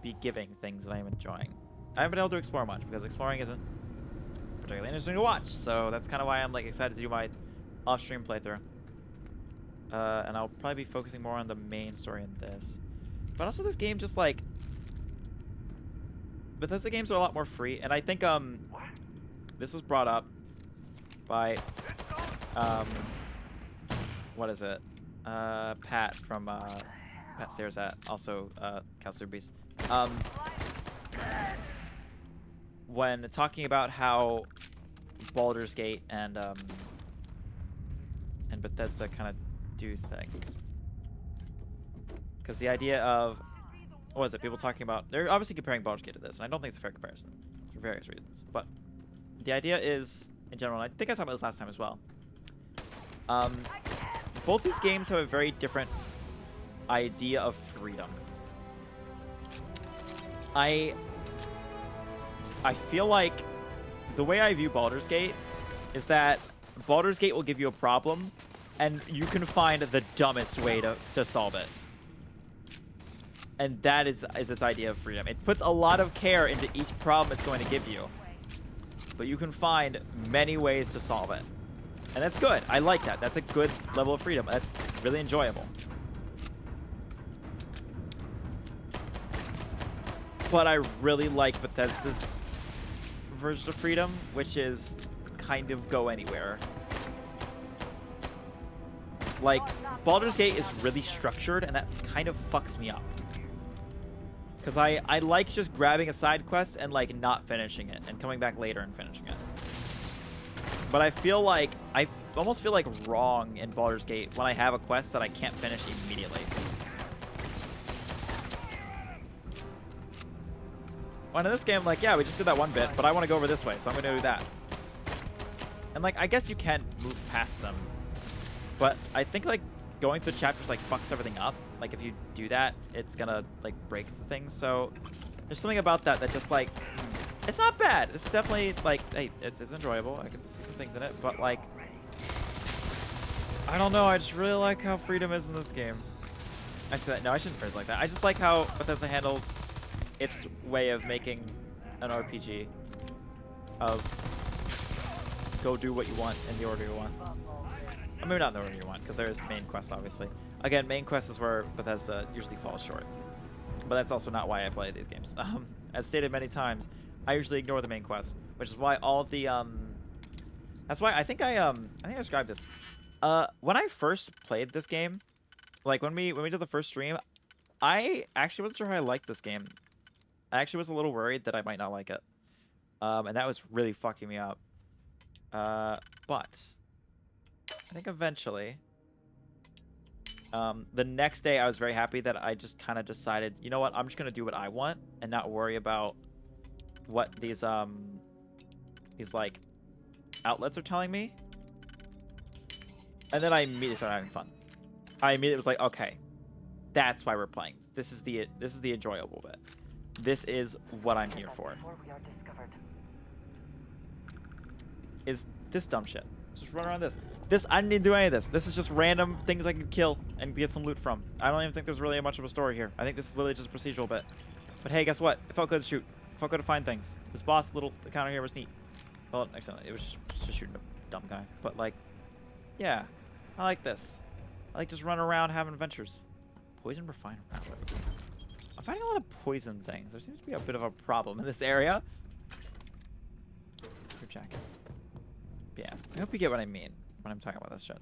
Speaker 1: be giving things that I'm enjoying. I haven't been able to explore much, because exploring isn't particularly interesting to watch, so that's kind of why I'm like excited to do my off-stream playthrough. And I'll probably be focusing more on the main story in this. But also this game just like... Bethesda games are a lot more free, and I think this was brought up by what is it? Pat from Pat Stairs at also Calcifer Beast. When talking about how Baldur's Gate and Bethesda kind of do things, because the idea of what is it? People talking about, they're obviously comparing Baldur's Gate to this, and I don't think it's a fair comparison for various reasons. But the idea is, in general, and I think I talked about this last time as well. Both these games have a very different idea of freedom. I feel like the way I view Baldur's Gate is that Baldur's Gate will give you a problem, and you can find the dumbest way to solve it. And that is its idea of freedom. It puts a lot of care into each problem it's going to give you. but you can find many ways to solve it. And that's good. I like that. That's a good level of freedom. That's really enjoyable. But I really like Bethesda's version of freedom, which is kind of go anywhere. Like, Baldur's Gate is really structured, and that kind of fucks me up. Because I like just grabbing a side quest and, like, not finishing it, and coming back later and finishing it. But I feel like, I almost feel like wrong in Baldur's Gate when I have a quest that I can't finish immediately. Well, in this game, like, yeah, we just did that one bit, but I want to go over this way, so I'm going to do that. And, like, I guess you can move past them. But I think, like, going through chapters, like, fucks everything up. Like, if you do that, it's gonna, like, break the thing. So there's something about that that just, like, it's not bad. It's definitely, like, hey, it's enjoyable. I can see some things in it. But, like, I don't know. I just really like how freedom is in this game. I say that. No, I shouldn't phrase it like that. I just like how Bethesda handles its way of making an RPG of go do what you want in the order you want. Or maybe not in the order you want, because there's main quests, obviously. Again, main quest is where Bethesda usually falls short. But that's also not why I play these games. As stated many times, I usually ignore the main quest, which is why all of the that's why I think I described this. When I first played this game, like when we did the first stream, I actually wasn't sure how I liked this game. I actually was a little worried that I might not like it. And that was really fucking me up. But I think eventually, the next day I was very happy that I just kind of decided, you know what, I'm just going to do what I want and not worry about what these like outlets are telling me. And then I immediately started having fun. I immediately was like, okay, that's why we're playing. This is the enjoyable bit. This is what I'm here for. Is this dumb shit. Just run around this. I didn't need to do any of this. This is just random things I can kill and get some loot from. I don't even think there's really much of a story here. I think this is literally just a procedural bit. But hey, guess what? It felt good to shoot. It felt good to find things. This boss little encounter here was neat. Well, actually, it was just shooting a dumb guy. But like, yeah, I like this. I like just running around having adventures. Poison refiner powder. I'm finding a lot of poison things. There seems to be a bit of a problem in this area. Your jacket. Yeah, I hope you get what I mean when I'm talking about this shit.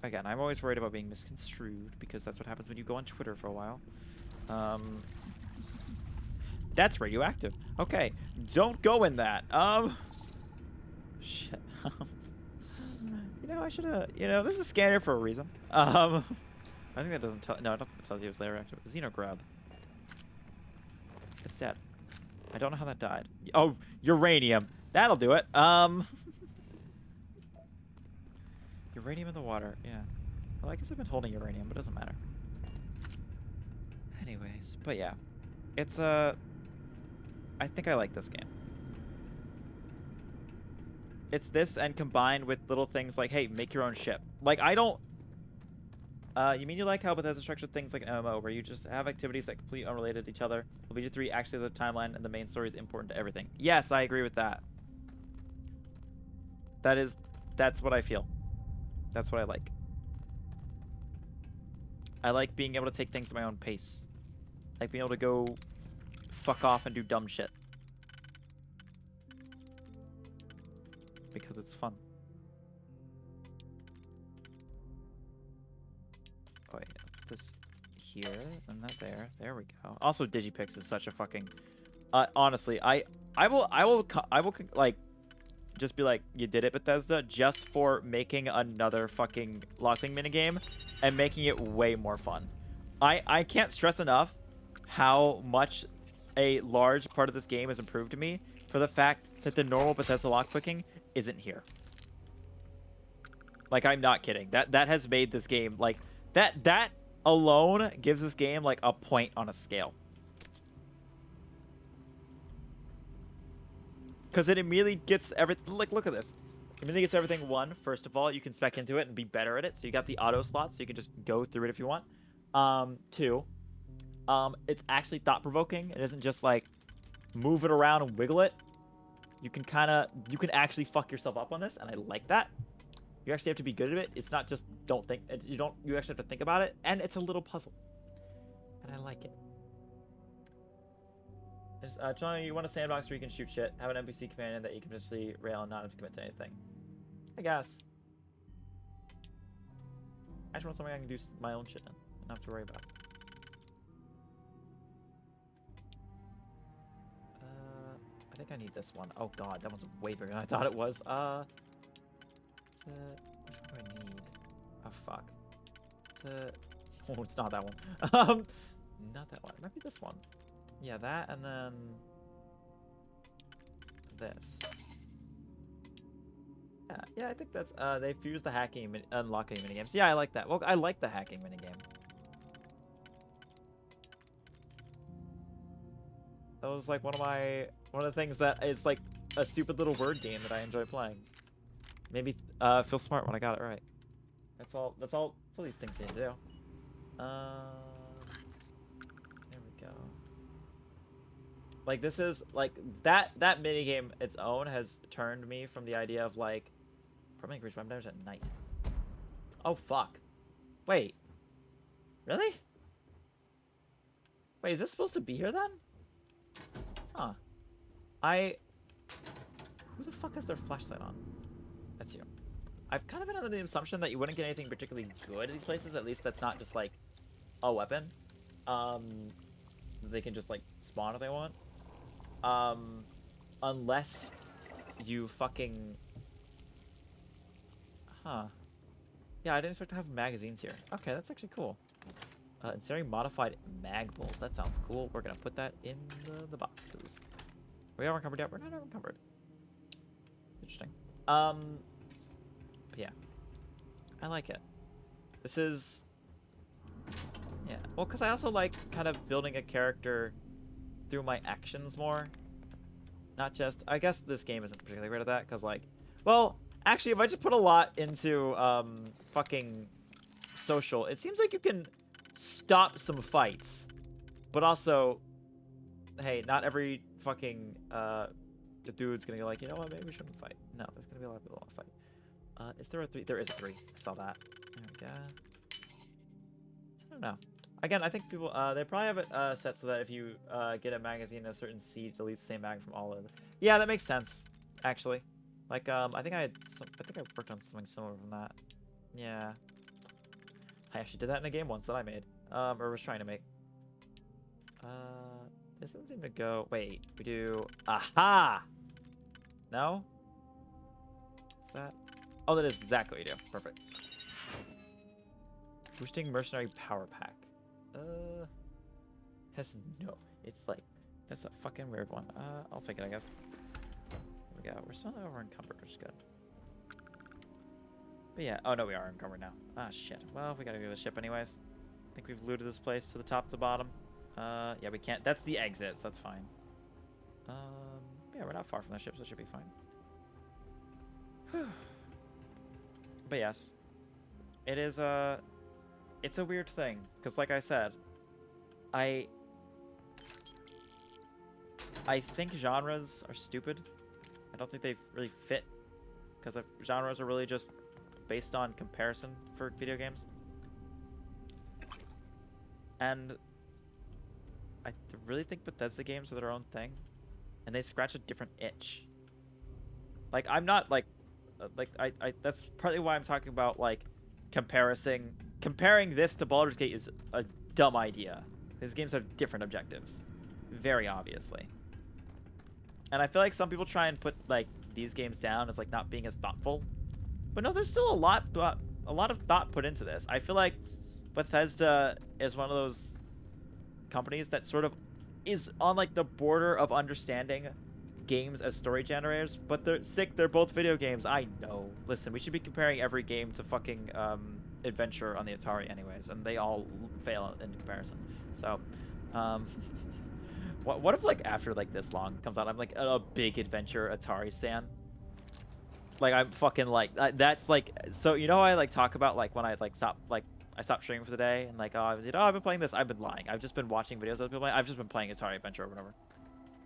Speaker 1: Again, I'm always worried about being misconstrued because that's what happens when you go on Twitter for a while. That's radioactive. Okay, don't go in that. Shit. You know, I should have. You know, this is a scanner for a reason. I think that doesn't tell. No, I don't think it tells you it's radioactive. Xenograb. It's dead. I don't know how that died. Oh, uranium. That'll do it. Uranium in the water. Yeah. Well, I guess I've been holding uranium, but it doesn't matter. Anyways, but yeah, it's I think I like this game. It's this and combined with little things like, hey, make your own ship. Like, I don't... you mean you like how Bethesda structured things like an MMO, where you just have activities that are completely unrelated to each other? Well, BG3 actually has a timeline, and the main story is important to everything. Yes, I agree with that. That's what I feel. That's what I like. I like being able to take things at my own pace. I like being able to go fuck off and do dumb shit. Because it's fun. Oh wait, I'll put this here and that there. There we go. Also, Digipix is such a fucking. Honestly, I will like just be like, you did it, Bethesda, just for making another fucking lockpicking minigame and making it way more fun. I can't stress enough how much a large part of this game has improved to me for the fact that the normal Bethesda lockpicking isn't here. Like, I'm not kidding. That has made this game, like, that alone gives this game, like, a point on a scale. Because it immediately gets everything, like, look at this. It immediately gets everything. One, first of all, you can spec into it and be better at it. So you got the auto slots, so you can just go through it if you want. Two, it's actually thought-provoking. It isn't just, like, move it around and wiggle it. You can actually fuck yourself up on this, and I like that. You actually have to be good at it. It's not just don't think. You actually have to think about it, and it's a little puzzle, and I like it. John, you want a sandbox where you can shoot shit, have an NPC companion that you can potentially rail and not have to commit to anything. I guess. I just want something I can do my own shit in and not have to worry about. I think I need this one. Oh god, that one's way bigger than I thought it was. Which one do I need? Oh fuck. Oh, it's not that one. Not that one. It might be this one. Yeah, that and then this. Yeah, I think that's they fuse the hacking unlocking minigames. Yeah, I like that. Well, I like the hacking minigame. That was like one of the things that is like a stupid little word game that I enjoy playing. Maybe feel smart when I got it right. That's all these things need to do. There we go. Like this is like that minigame its own has turned me from the idea of like probably increase run damage at night. Oh fuck. Wait. Really? Wait, is this supposed to be here then? Huh. Who the fuck has their flashlight on? That's you. I've kind of been under the assumption that you wouldn't get anything particularly good at these places. At least that's not just like a weapon. They can just like spawn if they want. Unless you fucking... Huh. Yeah, I didn't expect to have magazines here. Okay, that's actually cool. Instead modified mag bulls. That sounds cool. We're gonna put that in the boxes. Are we encumbered yet? We're not encumbered. Interesting. But yeah. I like it. This is... Yeah. Well, because I also like kind of building a character through my actions more. Not just... I guess this game isn't particularly great at that, because like... Well, actually, if I just put a lot into fucking social, it seems like you can stop some fights. But also, hey, not every fucking the dude's gonna go like, you know what, maybe we shouldn't fight. No, there's gonna be a lot of people who want to fight. Is there a 3? There is a 3. I saw that. There we go. I don't know. Again, I think people, they probably have it set so that if you get a magazine, a certain seed deletes the same mag from all of them. Yeah, that makes sense, actually. Like, I think I worked on something similar from that. Yeah. I actually did that in a game once that I made, or was trying to make. This doesn't seem to go. Wait, we do. Aha! No? Is that? Oh, that is exactly what you do. Perfect. Boosting mercenary power pack. Has no. It's like that's a fucking weird one. I'll take it, I guess. There we go. We're still over encumbered, which is good. But yeah. Oh no, we are encumbered now. Ah shit. Well, we gotta go to the ship anyways. I think we've looted this place to the top to the bottom. Yeah, we can't. That's the exits. That's fine. Yeah, we're not far from the ship, so it should be fine. But yes, it is it's a weird thing because, like I said, I think genres are stupid. I don't think they really fit because genres are really just based on comparison for video games. And I really think Bethesda games are their own thing, and they scratch a different itch. Like, I'm not like that's partly why I'm talking about like comparing this to Baldur's Gate is a dumb idea. These games have different objectives, very obviously. And I feel like some people try and put like these games down as like not being as thoughtful, but no, there's still a lot of thought put into this. I feel like Bethesda is one of those companies that sort of is on like the border of understanding games as story generators, but they're both video games. I know. Listen, we should be comparing every game to fucking Adventure on the Atari anyways, and they all fail in comparison. So what if like after like this long comes out, I'm like a big Adventure Atari stan? Like I'm fucking like that's like, so you know how I like talk about like when I like I stopped streaming for the day and like, I've been playing this. I've been lying. I've just been watching videos of people playing. I've just been playing Atari Adventure over and over.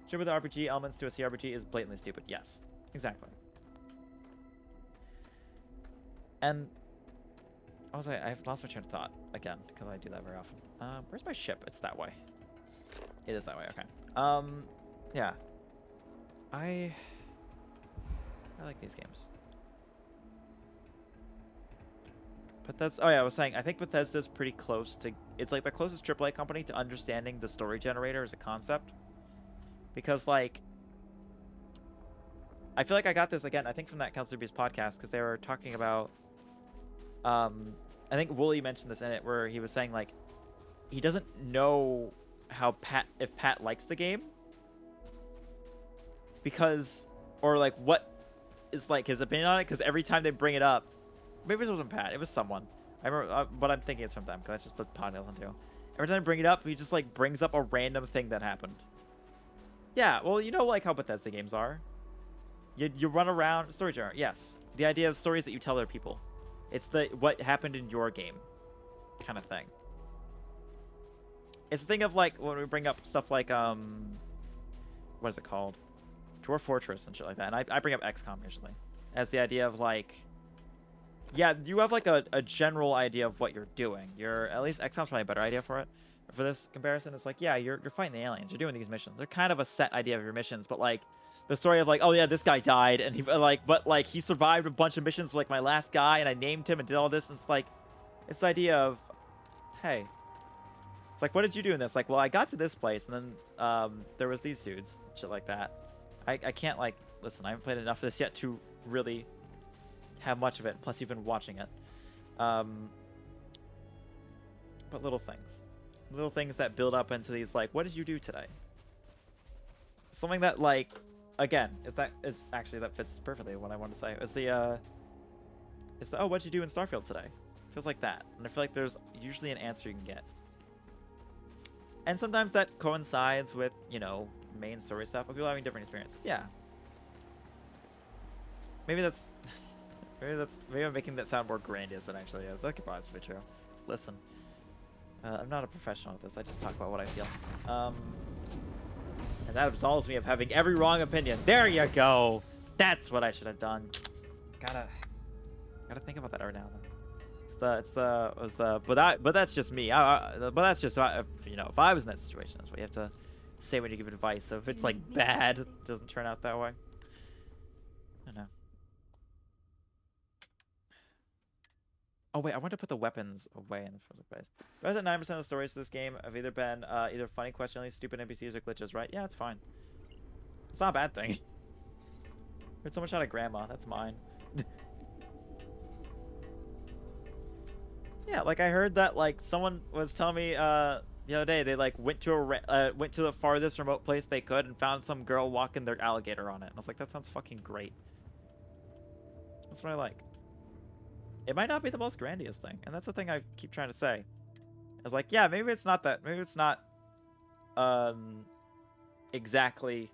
Speaker 1: Stripping the RPG elements to a CRPG is blatantly stupid. Yes, exactly. And I've lost my train of thought again because I do that very often. Where's my ship? It's that way. It is that way. Okay. Yeah. I like these games. Bethesda. Oh yeah, I was saying I think Bethesda's pretty close to. It's like the closest AAA company to understanding the story generator as a concept. Because like, I feel like I got this again. I think from that Counselor Beast podcast because they were talking about. I think Wooly mentioned this in it where he was saying like, he doesn't know how if Pat likes the game. Because, or like what is like his opinion on it? Because every time they bring it up, maybe it wasn't Pat, it was someone. I remember, but I'm thinking it's from them because that's just the pod I listen to. Every time I bring it up, he just like brings up a random thing that happened. Yeah, well, you know, like how Bethesda games are. You run around, story genre, yes. The idea of stories that you tell other people. It's the what happened in your game kind of thing. It's the thing of like when we bring up stuff like what is it called? Dwarf Fortress and shit like that. And I bring up XCOM usually as the idea of like, yeah, you have like a general idea of what you're doing. At least XCOM's probably a better idea for it. For this comparison, it's like, yeah, you're fighting the aliens. You're doing these missions. They're kind of a set idea of your missions, but like the story of like, oh yeah, this guy died and he like, but like he survived a bunch of missions like my last guy and I named him and did all this. And it's like, it's the idea of, hey, it's like, what did you do in this? Like, well, I got to this place and then there was these dudes, shit like that. I can't like, listen, I haven't played enough of this yet to really have much of it. Plus you've been watching it. But little things that build up into these, like, what did you do today? Something that, like, again, that fits perfectly what I want to say. Is the oh, what'd you do in Starfield today? Feels like that. And I feel like there's usually an answer you can get. And sometimes that coincides with, you know, main story stuff, but people having different experiences. Yeah. Maybe I'm making that sound more grandiose than it actually is. That could possibly be true. Listen. I'm not a professional at this. I just talk about what I feel. And that absolves me of having every wrong opinion. There you go. That's what I should have done. Gotta think about that every now and then. But that's just me. But that's just, you know, if I was in that situation, that's what you have to say when you give advice. So if it's like bad, it doesn't turn out that way. I don't know. Oh wait, I want to put the weapons away in the first place. Rather than 9% of the stories for this game have either been either funny, questioningly stupid NPCs or glitches, right? Yeah, it's fine. It's not a bad thing. Heard so much out of Grandma. That's mine. Yeah, like I heard that like someone was telling me the other day they like went to the farthest remote place they could and found some girl walking their alligator on it. And I was like, that sounds fucking great. That's what I like. It might not be the most grandiose thing, and that's the thing I keep trying to say. I was like, yeah, maybe it's not that. Maybe it's not exactly.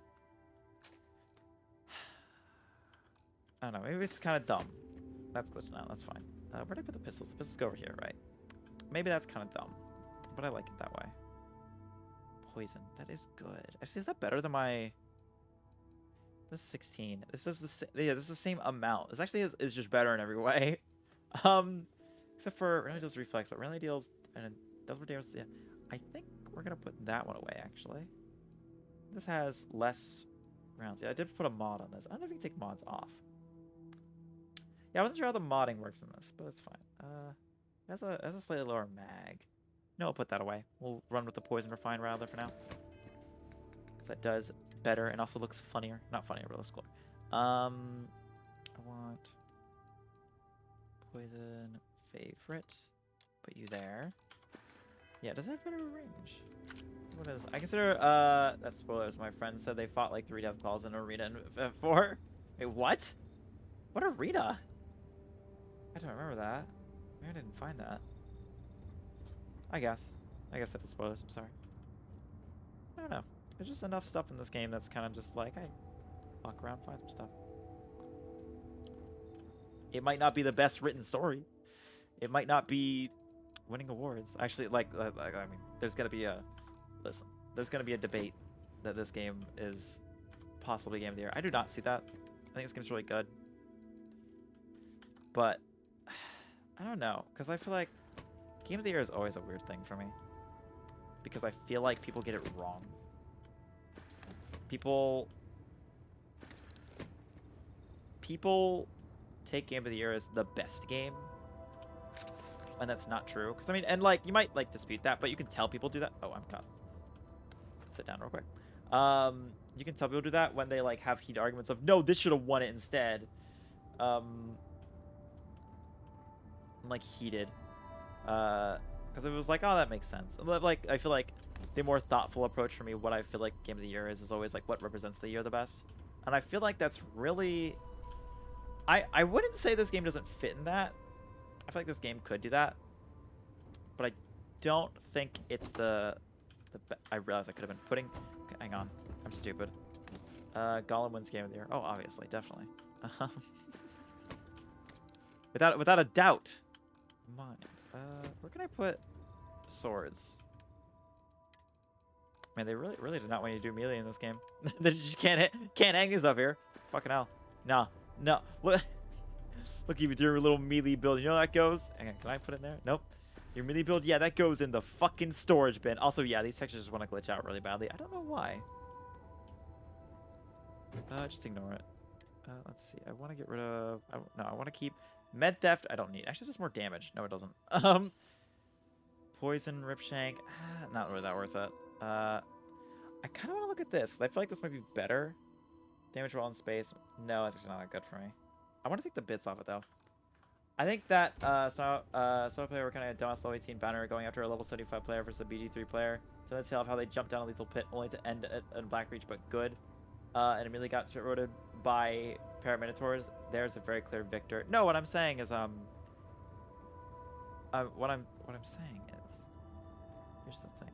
Speaker 1: I don't know. Maybe it's kind of dumb. That's glitching out. That's fine. Where did I put the pistols? The pistols go over here, right? Maybe that's kind of dumb, but I like it that way. Poison. That is good. Actually, is that better than my? This is 16. This is this is the same amount. This actually is just better in every way. Except for really deals reflex, but really deals and it does more damage. Yeah, I think we're gonna put that one away. Actually, this has less rounds. Yeah, I did put a mod on this. I don't know if you can take mods off. Yeah, I wasn't sure how the modding works in this, but it's fine. It has a slightly lower mag. No, I'll put that away. We'll run with the poison refine rather for now, because that does better and also looks funnier. Not funnier, but looks cooler. I want poison favorite. Put you there. Yeah, does it have better range? What is? I consider that's spoilers. My friend said they fought like 3 death claws in an arena in 4. Wait, what? What arena? I don't remember that. Maybe I didn't find that. I guess that is spoilers. I'm sorry. I don't know. There's just enough stuff in this game that's kind of just like, hey, walk around, find some stuff. It might not be the best written story. It might not be winning awards. Actually, like I mean, there's gonna be a there's gonna be a debate that this game is possibly game of the year. I do not see that. I think this game's really good. But I don't know, because I feel like game of the year is always a weird thing for me. Because I feel like people get it wrong. People take game of the year as the best game. And that's not true. Because, I mean, and, like, you might, like, dispute that, but you can tell people do that. Oh, I'm caught. Sit down real quick. You can tell people do that when they, like, have heated arguments of, no, this should have won it instead. Like, heated. Because it was like, oh, that makes sense. Like, I feel like the more thoughtful approach for me, what I feel like game of the year is always, like, what represents the year the best. And I feel like that's really... I wouldn't say this game doesn't fit in that. I feel like this game could do that, but I don't think it's I realized I could have been putting... Okay, hang on. I'm stupid. Gollum wins game of the year. Oh, obviously. Definitely. Without a doubt. Mine. Where can I put swords? Man, they really did not want you to do melee in this game. They just can't hang these up here. Fucking hell. No. No. Look, even your little melee build. You know how that goes? Hang on, can I put it in there? Nope. Your melee build, yeah, that goes in the fucking storage bin. Also, yeah, these textures just want to glitch out really badly. I don't know why. Just ignore it. Let's see. I want to get rid of... No, I want to keep... Med theft, I don't need. Actually, this does more damage. No, it doesn't. Poison, Ripshank. Not really that worth it. I kind of want to look at this, because I feel like this might be better. Damage while in space. No, it's actually not that good for me. I want to take the bits off it, though. I think that solo player were kind of a dumbass level 18 banner going after a level 75 player versus a BG3 player. So let's tell of how they jumped down a lethal pit only to end at Black Reach, but good. And immediately got spit-roaded by Paraminotaurs. There's a very clear victor. No, what I'm saying is what I'm saying is, here's the thing.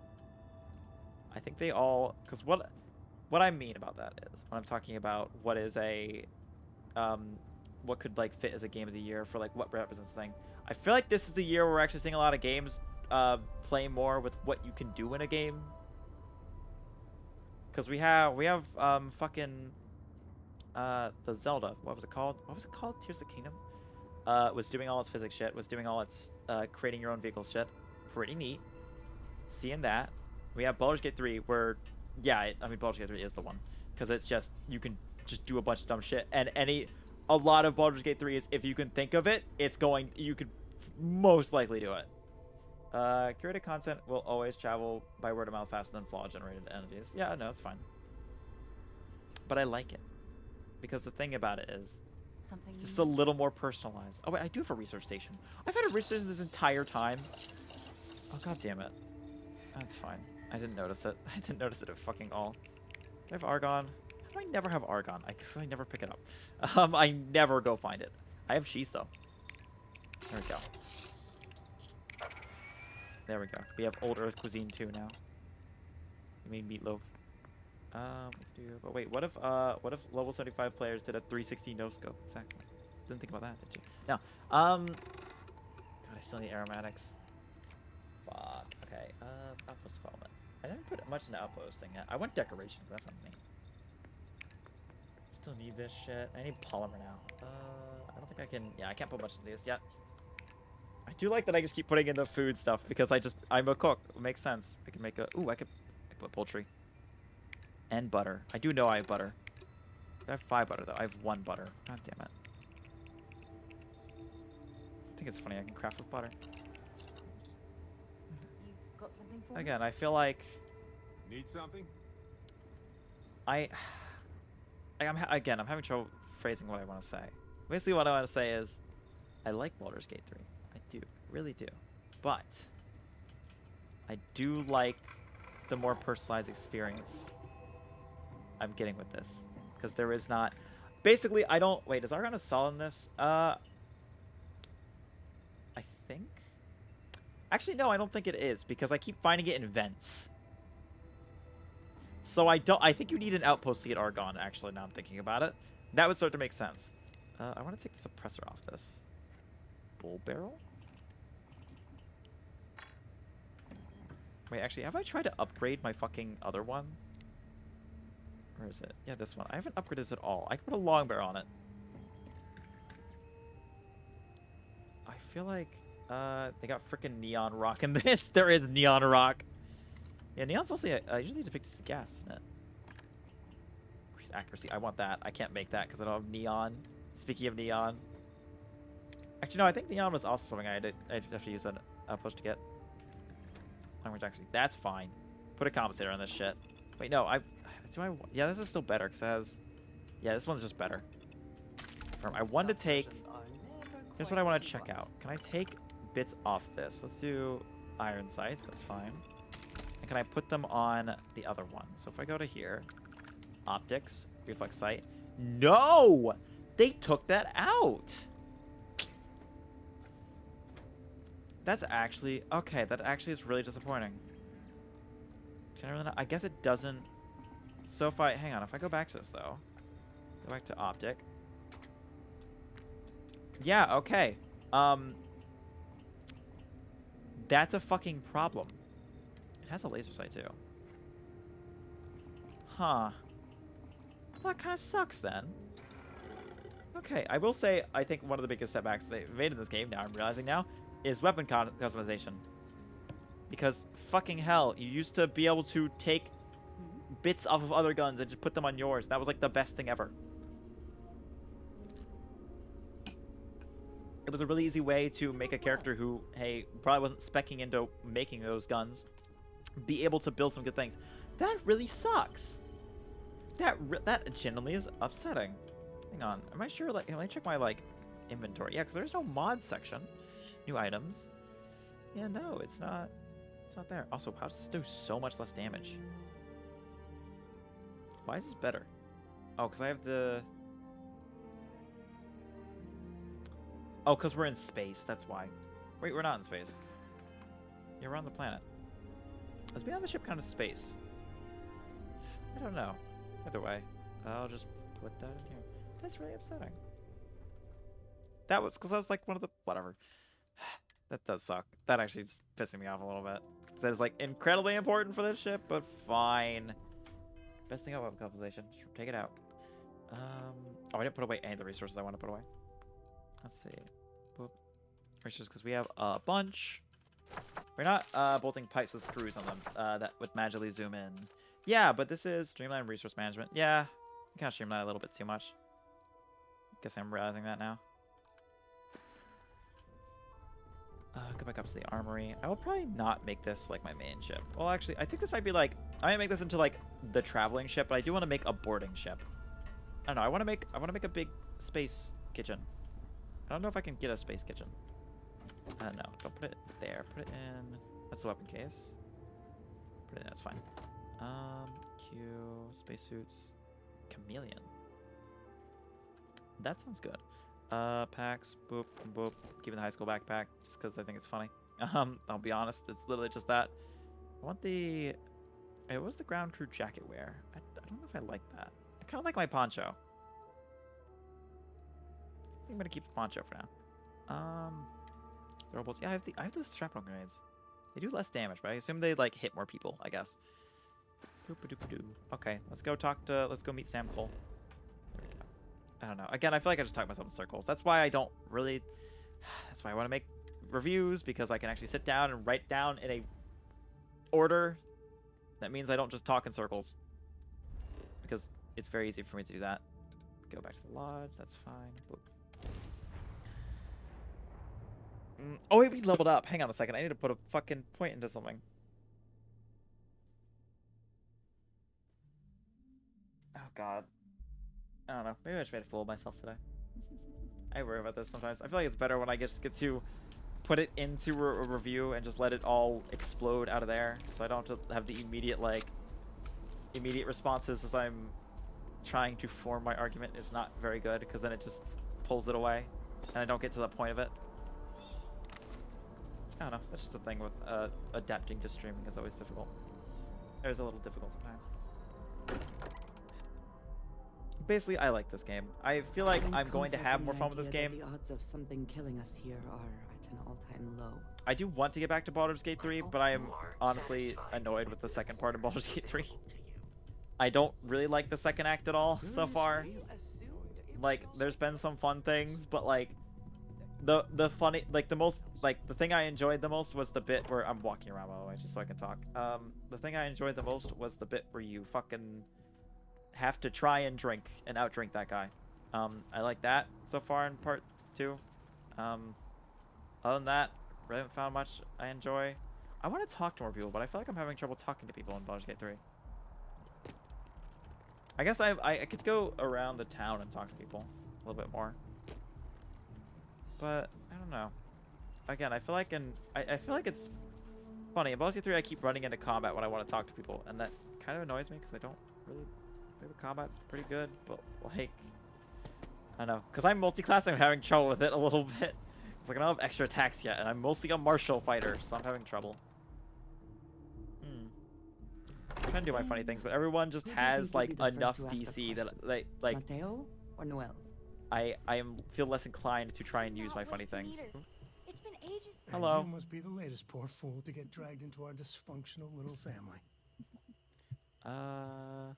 Speaker 1: I think they all, because what I mean about that is when I'm talking about what is a what could like fit as a game of the year for like what represents the thing. I feel like this is the year where we're actually seeing a lot of games play more with what you can do in a game. Because we have fucking the Zelda. What was it called? What was it called? Tears of the Kingdom. Was doing all its physics shit. Was doing all its creating your own vehicle shit. Pretty neat. Seeing that. We have Baldur's Gate 3 where, yeah, I mean Baldur's Gate 3 is the one. Because it's just, you can just do a bunch of dumb shit. And a lot of Baldur's Gate 3 is, if you can think of it, you could most likely do it. Curated content will always travel by word of mouth faster than flaw-generated entities. Yeah, no, it's fine. But I like it. Because the thing about it is, it's just a little more personalized. Oh, wait, I do have a research station. I've had a research station this entire time. Oh, god damn it. That's fine. I didn't notice it. I didn't notice it at fucking all. Do I have argon? How do I never have argon? I guess I never pick it up. I never go find it. I have cheese, though. There we go. There we go. We have Old Earth cuisine, too, now. We made meatloaf. But wait, what if level 75 players did a 360 no-scope? Exactly. Didn't think about that, did you? No. God, I still need aromatics. Fuck. Okay, outpost development. I didn't put much into outposting yet. I want decoration, but that sounds neat. Still need this shit. I need polymer now. I don't think I can... Yeah, I can't put much into these yet. I do like that I just keep putting in the food stuff because I'm a cook. It makes sense. I can make a... Ooh, I could put poultry. And butter. I do know I have butter. I have 5 butter, though. I have 1 butter. God damn it. I think it's funny. I can craft with butter.
Speaker 3: You've got something for me?
Speaker 1: Again, I feel like...
Speaker 5: Need something?
Speaker 1: I'm having trouble phrasing what I want to say. Basically, what I want to say is, I like Baldur's Gate 3. I do, really do. But I do like the more personalized experience I'm getting with this, because there is not. Basically, I don't. Wait, is Argon a solid in this? I think. Actually, no, I don't think it is because I keep finding it in vents. So I think you need an outpost to get Argon, actually, now I'm thinking about it. That would start to make sense. I want to take the suppressor off this. Bull barrel? Wait, actually, have I tried to upgrade my fucking other one? Where is it? Yeah, this one. I haven't upgraded this at all. I can put a long barrel on it. I feel like they got freaking neon rock in this. There is neon rock. Yeah, neon's mostly usually depicted as gas, isn't it? Increase accuracy. I want that. I can't make that because I don't have neon. Speaking of neon. Actually, no, I think neon was also something I'd have to use an outpost to get. Long range accuracy. That's fine. Put a compensator on this shit. Wait, no, yeah, this is still better because it has... Yeah, this one's just better. I want to take... Here's what I want to check out. Can I take bits off this? Let's do iron sights. That's fine. And can I put them on the other one? So if I go to here, optics, reflex sight. No! They took that out! That's actually... Okay, that actually is really disappointing. Can I really not... I guess it doesn't... So if I... Hang on, if I go back to this, though. Go back to optic. Yeah, okay. That's a fucking problem. It has a laser sight, too. Huh. Well, that kind of sucks, then. Okay, I will say, I think one of the biggest setbacks they've made in this game, now I'm realizing now, is weapon customization. Because, fucking hell, you used to be able to take bits off of other guns and just put them on yours. That was, like, the best thing ever. It was a really easy way to make a character who, hey, probably wasn't specking into making those guns, be able to build some good things. That really sucks. That genuinely is upsetting. Hang on, am I sure? Like, can I check my inventory? Yeah, because there's no mod section. New items. Yeah, no, it's not. It's not there. Also, how does this do so much less damage? Why is this better? Oh, because I have the. Oh, because we're in space. That's why. Wait, we're not in space. Yeah, we're on the planet. Is being on the ship kind of space? I don't know. Either way, I'll just put that in here. That's really upsetting. That was because that was like one of the whatever. That does suck. That actually is pissing me off a little bit. That is like incredibly important for this ship, but fine. Best thing about weapon customization. Sure, take it out. Oh, I didn't put away any of the resources I want to put away. Let's see. Boop. Resources, because we have a bunch. We're not bolting pipes with screws on them that would magically zoom in. Yeah, but this is streamline resource management. Yeah, I kind of streamline a little bit too much. Guess I'm realizing that now. Go back up to the armory. I will probably not make this like my main ship. Well, actually, I think this might be like I might make this into like the traveling ship, but I do want to make a boarding ship. I don't know. I want to make a big space kitchen. I don't know if I can get a space kitchen. No, don't put it there. Put it in. That's the weapon case. Put it in. That's fine. Q spacesuits, chameleon. That sounds good. Packs, boop, boop. Keeping the high school backpack just because I think it's funny. I'll be honest, it's literally just that. I want the. Hey, what's the ground crew jacket wear? I don't know if I like that. I kind of like my poncho. I think I'm gonna keep the poncho for now. Throwables. Yeah, I have the shrapnel grenades. They do less damage, but I assume they like hit more people. I guess. Okay, let's go meet Sam Cole. There we go. I don't know. Again, I feel like I just talk myself in circles. That's why I don't really. That's why I want to make reviews, because I can actually sit down and write down in a order. That means I don't just talk in circles, because it's very easy for me to do that. Go back to the lodge. That's fine. Boop. Oh wait, we leveled up. Hang on a second. I need to put a fucking point into something. Oh god. I don't know. Maybe I just made a fool of myself today. I worry about this sometimes. I feel like it's better when I just get to put it into a review and just let it all explode out of there, so I don't have to have the immediate responses as I'm trying to form my argument is not very good, because then it just pulls it away and I don't get to the point of it. I don't know. That's just the thing with adapting to streaming is always difficult. It's a little difficult sometimes. Basically, I like this game. I feel like I'm going to have more fun with this game.
Speaker 3: The odds of something killing us here are at an all-time low.
Speaker 1: I do want to get back to Baldur's Gate 3, but I am honestly annoyed with the second part of Baldur's Gate 3. I don't really like the second act at all so far. Like, there's been some fun things, but like, the funny, like the most, like the thing I enjoyed the most was the bit where I'm walking around, by the way, just so I can talk. The thing I enjoyed the most was the bit where you fucking have to try and drink and outdrink that guy. I like that so far in part 2. Other than that, really haven't found much I enjoy. I want to talk to more people, but I feel like I'm having trouble talking to people in Baldur's Gate 3. I guess I could go around the town and talk to people a little bit more. But I don't know. Again, I feel like I feel like it's funny. In Baldur's Gate 3, I keep running into combat when I want to talk to people, and that kind of annoys me because I don't really think the combat's pretty good, but like, I don't know. Because I'm multi-class, I'm having trouble with it a little bit. It's like I don't have extra attacks yet, and I'm mostly a martial fighter, so I'm having trouble. I'm trying to do my funny things, but everyone just
Speaker 3: Who do you
Speaker 1: has
Speaker 3: think will
Speaker 1: like
Speaker 3: be the first
Speaker 1: enough
Speaker 3: to ask us
Speaker 1: DC that
Speaker 3: questions?
Speaker 1: like
Speaker 3: Mateo or Noel?
Speaker 1: I feel less inclined to try and use my funny things.
Speaker 5: It's been ages.
Speaker 1: Hello.
Speaker 6: And you must be the latest poor fool to get dragged into our dysfunctional little family.
Speaker 1: Are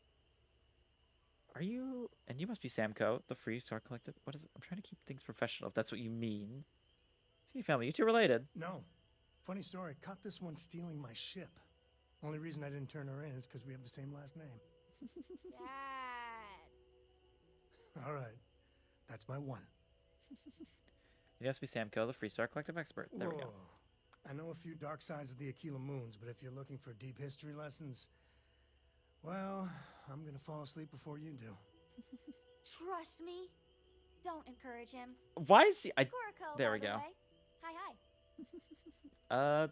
Speaker 1: you? And you must be Samco, the Free Star Collective. What is it? I'm trying to keep things professional, if that's what you mean. See, family, you two related.
Speaker 6: No. Funny story, caught this one stealing my ship. Only reason I didn't turn her in is because we have the same last name.
Speaker 5: Dad.
Speaker 6: All right. That's my one.
Speaker 1: You must be Samco, the Free Star Collective expert. There we go.
Speaker 6: I know a few dark sides of the Aquila Moons, but if you're looking for deep history lessons, well, I'm gonna fall asleep before you do.
Speaker 5: Trust me. Don't encourage him.
Speaker 1: Why is he?
Speaker 5: Corico,
Speaker 1: There
Speaker 5: by
Speaker 1: we
Speaker 5: the
Speaker 1: go.
Speaker 5: way. Hi.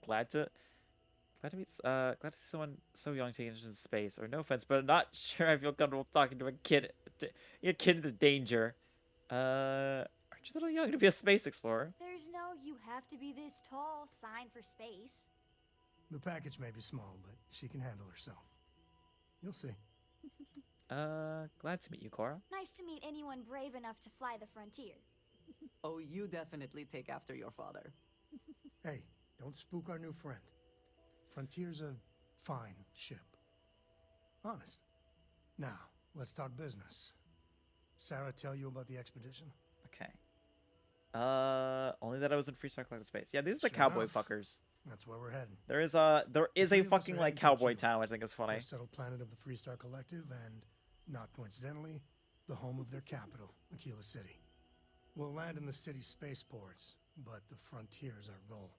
Speaker 1: Glad to meet. Glad to see someone so young taking into space. Or no offense, but I'm not sure I feel comfortable talking to a kid into danger. Aren't you a little young to be a space explorer?
Speaker 5: There's no you have to be this tall sign for space.
Speaker 6: The package may be small, but she can handle herself. You'll see.
Speaker 1: Glad to meet you, Cora.
Speaker 5: Nice to meet anyone brave enough to fly the frontier.
Speaker 3: Oh, you definitely take after your father.
Speaker 6: Hey, don't spook our new friend. Frontier's a fine ship. Honest. Now, let's talk business. Sarah tell you about the expedition?
Speaker 1: Okay. Only that I was in Freestar Collective Space. Yeah, these are the
Speaker 6: Sure
Speaker 1: cowboy
Speaker 6: enough.
Speaker 1: fuckers.
Speaker 6: That's where we're heading.
Speaker 1: There is a
Speaker 6: Three of us
Speaker 1: fucking
Speaker 6: are
Speaker 1: like
Speaker 6: heading to
Speaker 1: cowboy
Speaker 6: Aquila,
Speaker 1: town, I think is funny.
Speaker 6: first settled planet of the Freestar Collective, and, not coincidentally, the home of their capital, Aquila City. We'll land in the city's spaceports, but the frontier's our goal.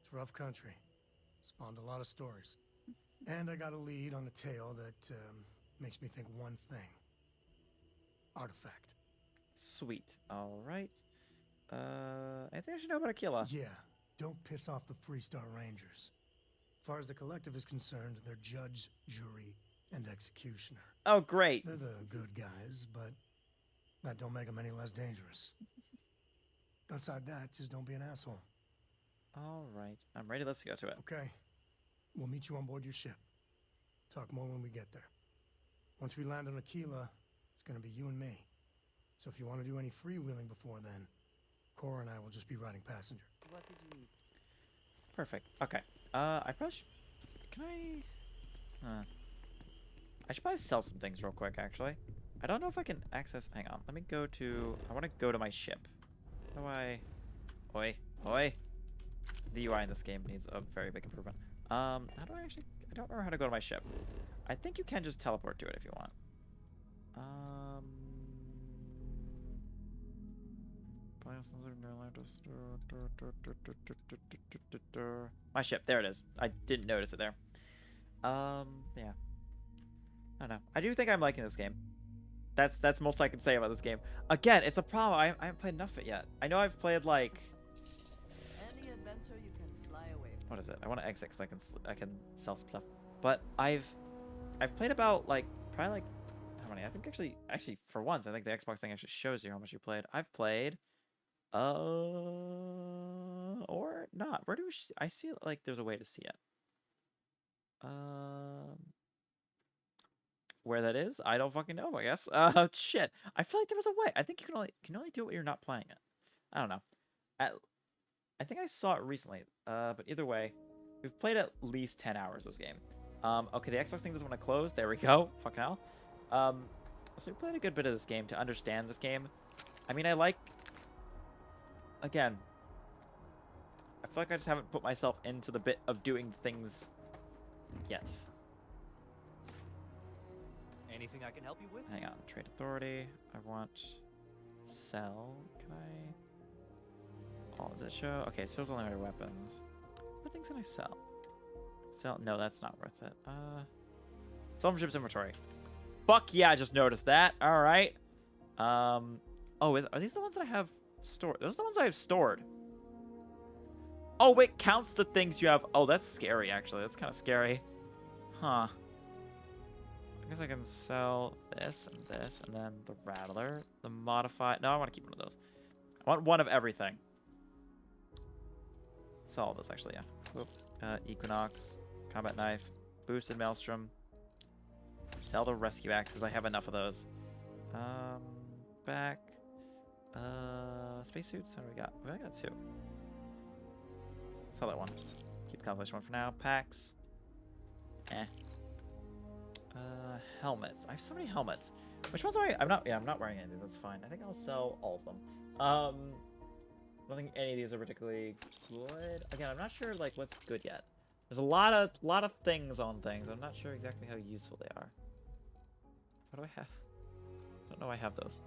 Speaker 6: It's rough country. Spawned a lot of stories. And I got a lead on a tale that makes me think one thing. Artifact.
Speaker 1: Sweet. All right. I think I should know about Aquila.
Speaker 6: Yeah, don't piss off the Freestar Rangers. As far as the collective is concerned, they're judge, jury, and executioner.
Speaker 1: Oh, great.
Speaker 6: They're the good guys, but that don't make them any less dangerous. Outside that, just don't be an asshole.
Speaker 1: All right. I'm ready. Let's go to it.
Speaker 6: Okay. We'll meet you on board your ship. Talk more when we get there. Once we land on Aquila, it's gonna be you and me. So if you want to do any freewheeling before then, Cora and I will just be riding passenger.
Speaker 3: What did you need?
Speaker 1: Perfect. Okay. I probably should... Can I... I should probably sell some things real quick, actually. I don't know if I can access... Hang on. Let me go to... I want to go to my ship. How do I... Oi. Oi. The UI in this game needs a very big improvement. How do I actually... I don't remember how to go to my ship. I think you can just teleport to it if you want. My ship, there it is. I didn't notice it there. Yeah. I don't know. I do think I'm liking this game. That's most I can say about this game. Again, it's a problem. I haven't played enough of it yet. I know I've played like...
Speaker 3: Any adventure you can fly away.
Speaker 1: What is it? I want to exit because I can sell some stuff. But I've played about like probably like how many? I think actually for once I think the Xbox thing actually shows you how much you played. I've played or not. Where do I see it? Like there's a way to see it. Where that is, I don't fucking know. I guess. Shit. I feel like there was a way. I think you can only do it when you're not playing it. I don't know. I think I saw it recently. But either way, we've played at least 10 hours this game. Okay, the Xbox thing doesn't want to close. There we go. Fucking hell. So we played a good bit of this game to understand this game. I mean, I like... Again, I feel like I just haven't put myself into the bit of doing things yet.
Speaker 7: Anything I can help you with?
Speaker 1: Hang on. Trade authority. I want... Sell. Can I... Oh, does it show? Okay, so those only my weapons. What things can I sell? Sell? No, that's not worth it. Sell from ship's inventory. Fuck yeah, I just noticed that. Alright. Oh, are these the ones that I have stored? Those are the ones I have stored. Oh, it counts the things you have. Oh, that's scary, actually. That's kind of scary. Huh. I guess I can sell this and this, and then the Rattler, the Modified. No, I want to keep one of those. I want one of everything. Sell all this, actually, yeah. Oop. Equinox, Combat Knife, Boosted Maelstrom. Sell the Rescue Axes. I have enough of those. Back. Spacesuits. What do we got? We only got 2. Sell that one. Keep the Constellation one for now. Packs. Eh. Helmets. I have so many helmets. Which ones do I'm not wearing any of these. That's fine. I think I'll sell all of them. I don't think any of these are particularly good. Again, I'm not sure like what's good yet. There's a lot of things on things. I'm not sure exactly how useful they are. What do I have? I don't know I have those.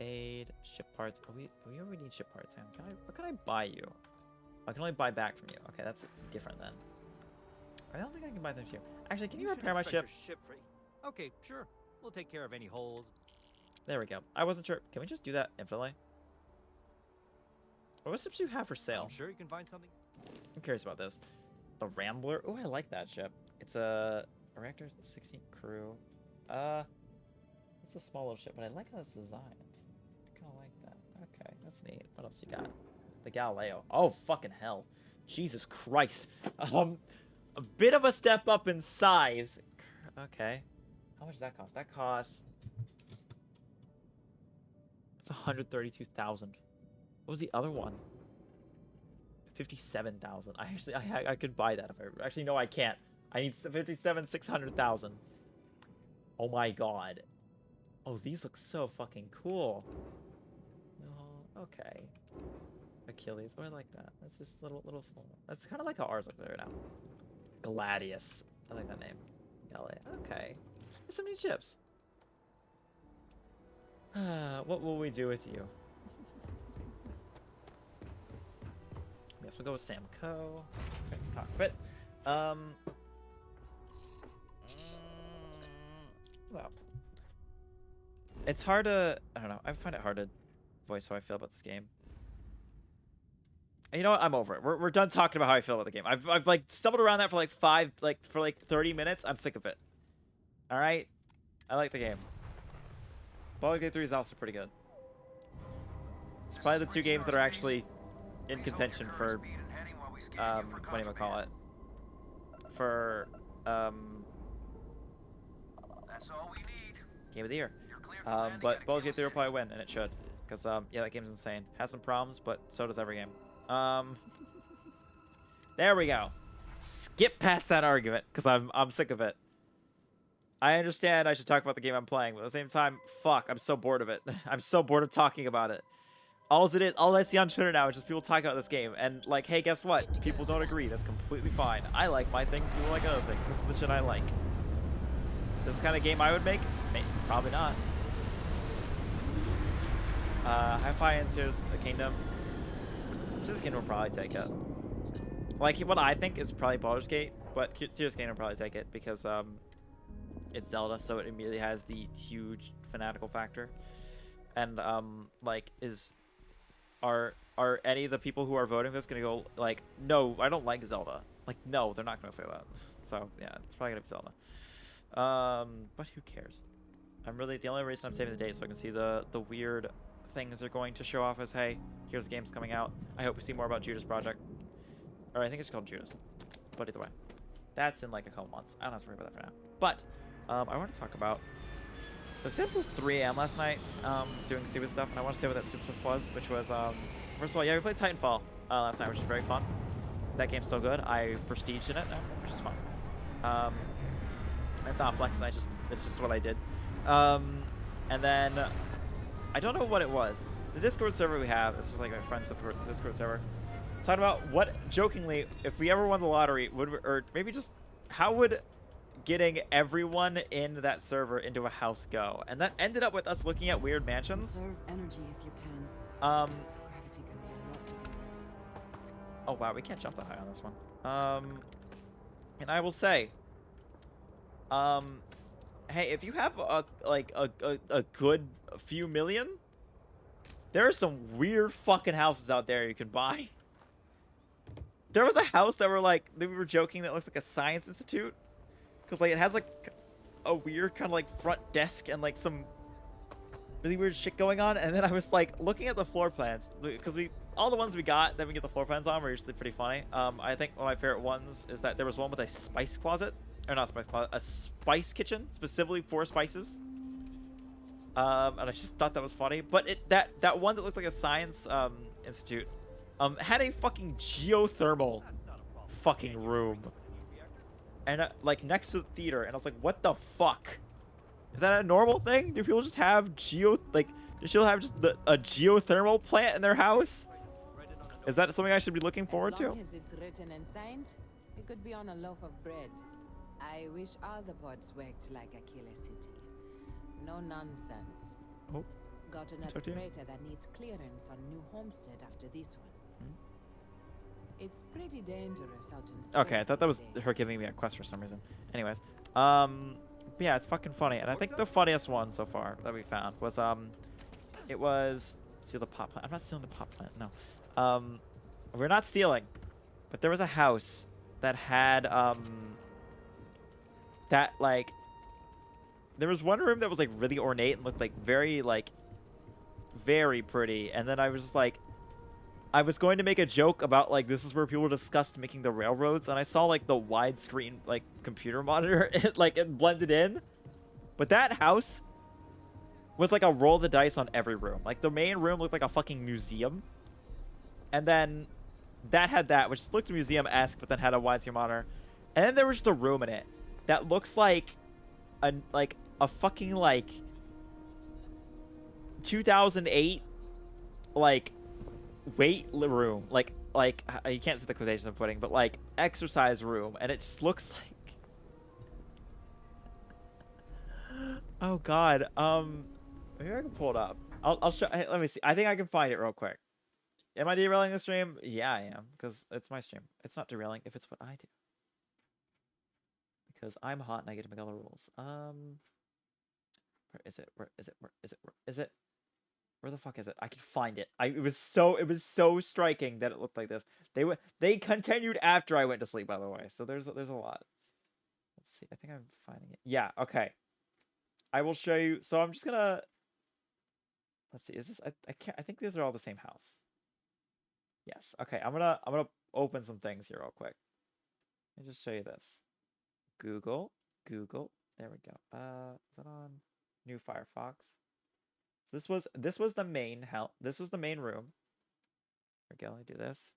Speaker 1: Aid, ship parts. Oh, we already need ship parts, Sam. What can I buy you? I can only buy back from you. Okay, that's different then. I don't think I can buy them here. Actually, can you repair my ship?
Speaker 7: Okay, sure. We'll take care of any holes.
Speaker 1: There we go. I wasn't sure. Can we just do that infinitely? What ships do you have for sale?
Speaker 7: I'm sure you can find something.
Speaker 1: I'm curious about this. The Rambler. Oh, I like that ship. It's a reactor, 16 crew. It's a small little ship, but I like how it's designed. I kind of like that. Okay, that's neat. What else you got? The Galileo. Oh, fucking hell. Jesus Christ. A bit of a step up in size. Okay. How much does that cost? That costs... It's 132,000. What was the other one? 57,000. I could buy that if I... Actually, no, I can't. I need 600,000. Oh my god. Oh, these look so fucking cool. Oh, okay. Achilles. Oh, I like that. That's just little small. That's kind of like how ours look there now. Gladius. I like that name. Okay. There's some neat ships. What will we do with you? I guess we'll go with Samco. Okay, cockpit. Well. It's hard to... I don't know. I find it hard to voice how I feel about this game. And you know what? I'm over it. We're done talking about how I feel about the game. I've like stumbled around that for like 30 minutes. I'm sick of it. All right, I like the game. Baldur's Gate 3 is also pretty good. It's probably the 2 games that are actually in contention for what do you call it? For Game of the Year. But Baldur's Gate 3 will probably win, and it should, because yeah, that game's insane. Has some problems, but so does every game. There we go. Skip past that argument, because I'm sick of it. I understand I should talk about the game I'm playing, but at the same time, fuck, I'm so bored of it. I'm so bored of talking about it. All I see on Twitter now is just people talking about this game, and like, hey, guess what? People don't agree. That's completely fine. I like my things, people like other things. This is the shit I like. This is the kind of game I would make? Probably not. Hi-Fi and Tears of the Kingdom. Tears of the Kingdom will probably take it. Like, what I think is probably Baldur's Gate, but Tears of the Kingdom will probably take it because it's Zelda, so it immediately has the huge fanatical factor. And like, are any of the people who are voting for this gonna go like, no, I don't like Zelda? Like, no, they're not gonna say that. So yeah, it's probably gonna be Zelda. But who cares? The only reason I'm saving the date so I can see the weird things they're going to show off as, hey, here's games coming out. I hope we see more about Judas Project. Or I think it's called Judas. But either way, that's in like a couple months. I don't have to worry about that for now. But I want to talk about... So I stayed up till 3 a.m. last night doing stupid stuff, and I want to say what that stupid stuff was, which was, first of all, yeah, we played Titanfall last night, which is very fun. That game's still good. I prestiged in it, which is fun. Um, it's not a flex. It's just what I did. And then I don't know what it was. The Discord server we have. This is like my friend's Discord server. Talking about what, jokingly, if we ever won the lottery, or maybe just how would getting everyone in that server into a house go? And that ended up with us looking at weird mansions.
Speaker 3: Conserve energy if you can.
Speaker 1: Um.
Speaker 3: This gravity can be a lot to deal with.
Speaker 1: Oh wow, we can't jump that high on this one. And I will say, hey, if you have a good few million, there are some weird fucking houses out there you can buy. There was a house that we were joking that looks like a science institute, because like it has like a weird kind of like front desk and like some really weird shit going on. And then I was like looking at the floor plans, because all the ones we got that we get the floor plans on were usually pretty funny. I think one of my favorite ones is that there was one with a spice closet, or not spice closet, a spice kitchen specifically for spices. And I just thought that was funny. But that one that looked like a science institute had a fucking geothermal fucking room, and like next to the theater. And I was like, what the fuck? Is that a normal thing? Do people just have do people have just a geothermal plant in their house? Is that something I should be looking forward to?
Speaker 8: As long as it's written and signed, it could be on a loaf of bread. I wish all the pods worked like Aquila City. No nonsense.
Speaker 1: Oh.
Speaker 8: Got another
Speaker 1: Talk to you.
Speaker 8: freighter that needs clearance on New Homestead after this one. It's pretty dangerous out in space.
Speaker 1: Okay, I thought that was
Speaker 8: these days.
Speaker 1: her giving me a quest for some reason. Anyways, yeah, it's fucking funny. And I think the funniest one so far that we found was it was steal the pot plant. I'm not stealing the pot plant. No, we're not stealing, but there was a house that had that like there was one room that was like really ornate and looked like very pretty. And then I was just like, I was going to make a joke about like this is where people discussed making the railroads, and I saw like the widescreen like computer monitor, it blended in. But that house was like a roll of the dice on every room. Like the main room looked like a fucking museum, and then that had that, which looked museum-esque, but then had a widescreen monitor. And then there was just a room in it that looks like a fucking 2008 weight room, like you can't see the quotations I'm putting, but like exercise room, and it just looks like oh god. Maybe I can pull it up. I'll show. Hey, let me see. I think I can find it real quick. Am I derailing the stream? Yeah, I am, because it's my stream. It's not derailing if it's what I do, because I'm hot and I get to make all the rules. Where is it? Where is it? Where is it? Where is it? Where the fuck is it? I can find it. It was so striking that it looked like this. They continued after I went to sleep, by the way. So there's a lot. Let's see. I think I'm finding it. Yeah. Okay. I will show you. So I'm just gonna. Let's see. Is this? I can't. I think these are all the same house. Yes. Okay. I'm gonna open some things here real quick. Let me just show you this. Google. There we go. Is that on? New Firefox. This was the main this was the main room. There we go. Let me do this.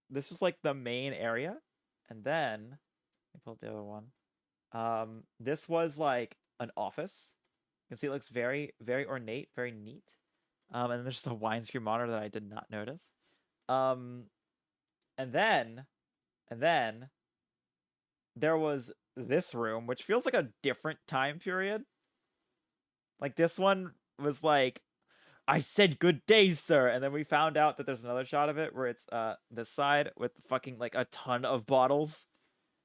Speaker 1: This was like the main area, and then let me pull up the other one. This was like an office. You can see it looks very ornate, very neat. And then there's just a widescreen monitor that I did not notice. And then there was this room, which feels like a different time period. Like this one was like, I said good day, sir. And then we found out that there's another shot of it where it's this side with fucking like a ton of bottles.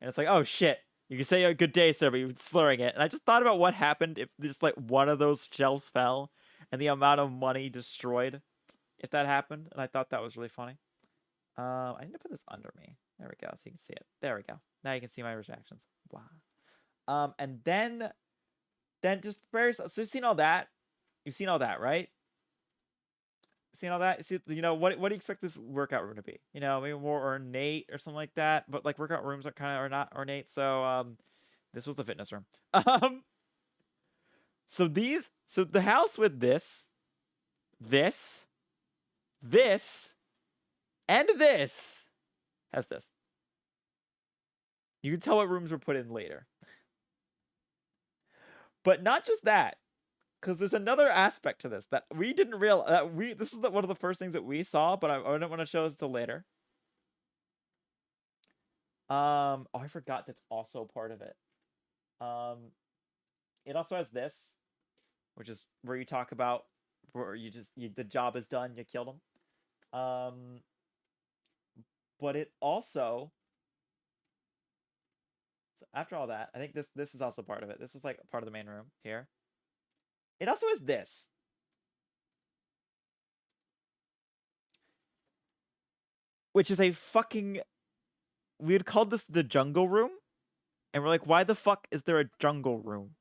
Speaker 1: And it's like, oh shit, you can say a good day, sir, but you're slurring it. And I just thought about what happened if just like one of those shelves fell and the amount of money destroyed if that happened. And I thought that was really funny. I need to put this under me. There we go, so you can see it. There we go. Now you can see my reactions. Wow. And then just very, so you've seen all that. You've seen all that, right? Seen all that? See, what do you expect this workout room to be? Maybe more ornate or something like that. But like workout rooms are not ornate. So this was the fitness room. So the house with this, and this has this. You can tell what rooms were put in later. But not just that, because there's another aspect to this that we didn't realize. This is one of the first things that we saw, but I didn't want to show this till later. Oh, I forgot that's also part of it. It also has this, which is where you talk about where the job is done, you killed him. But it also, so after all that, I think this is also part of it. This was like part of the main room here. It also has this. Which is a fucking, we had called this the jungle room, and we're like, why the fuck is there a jungle room?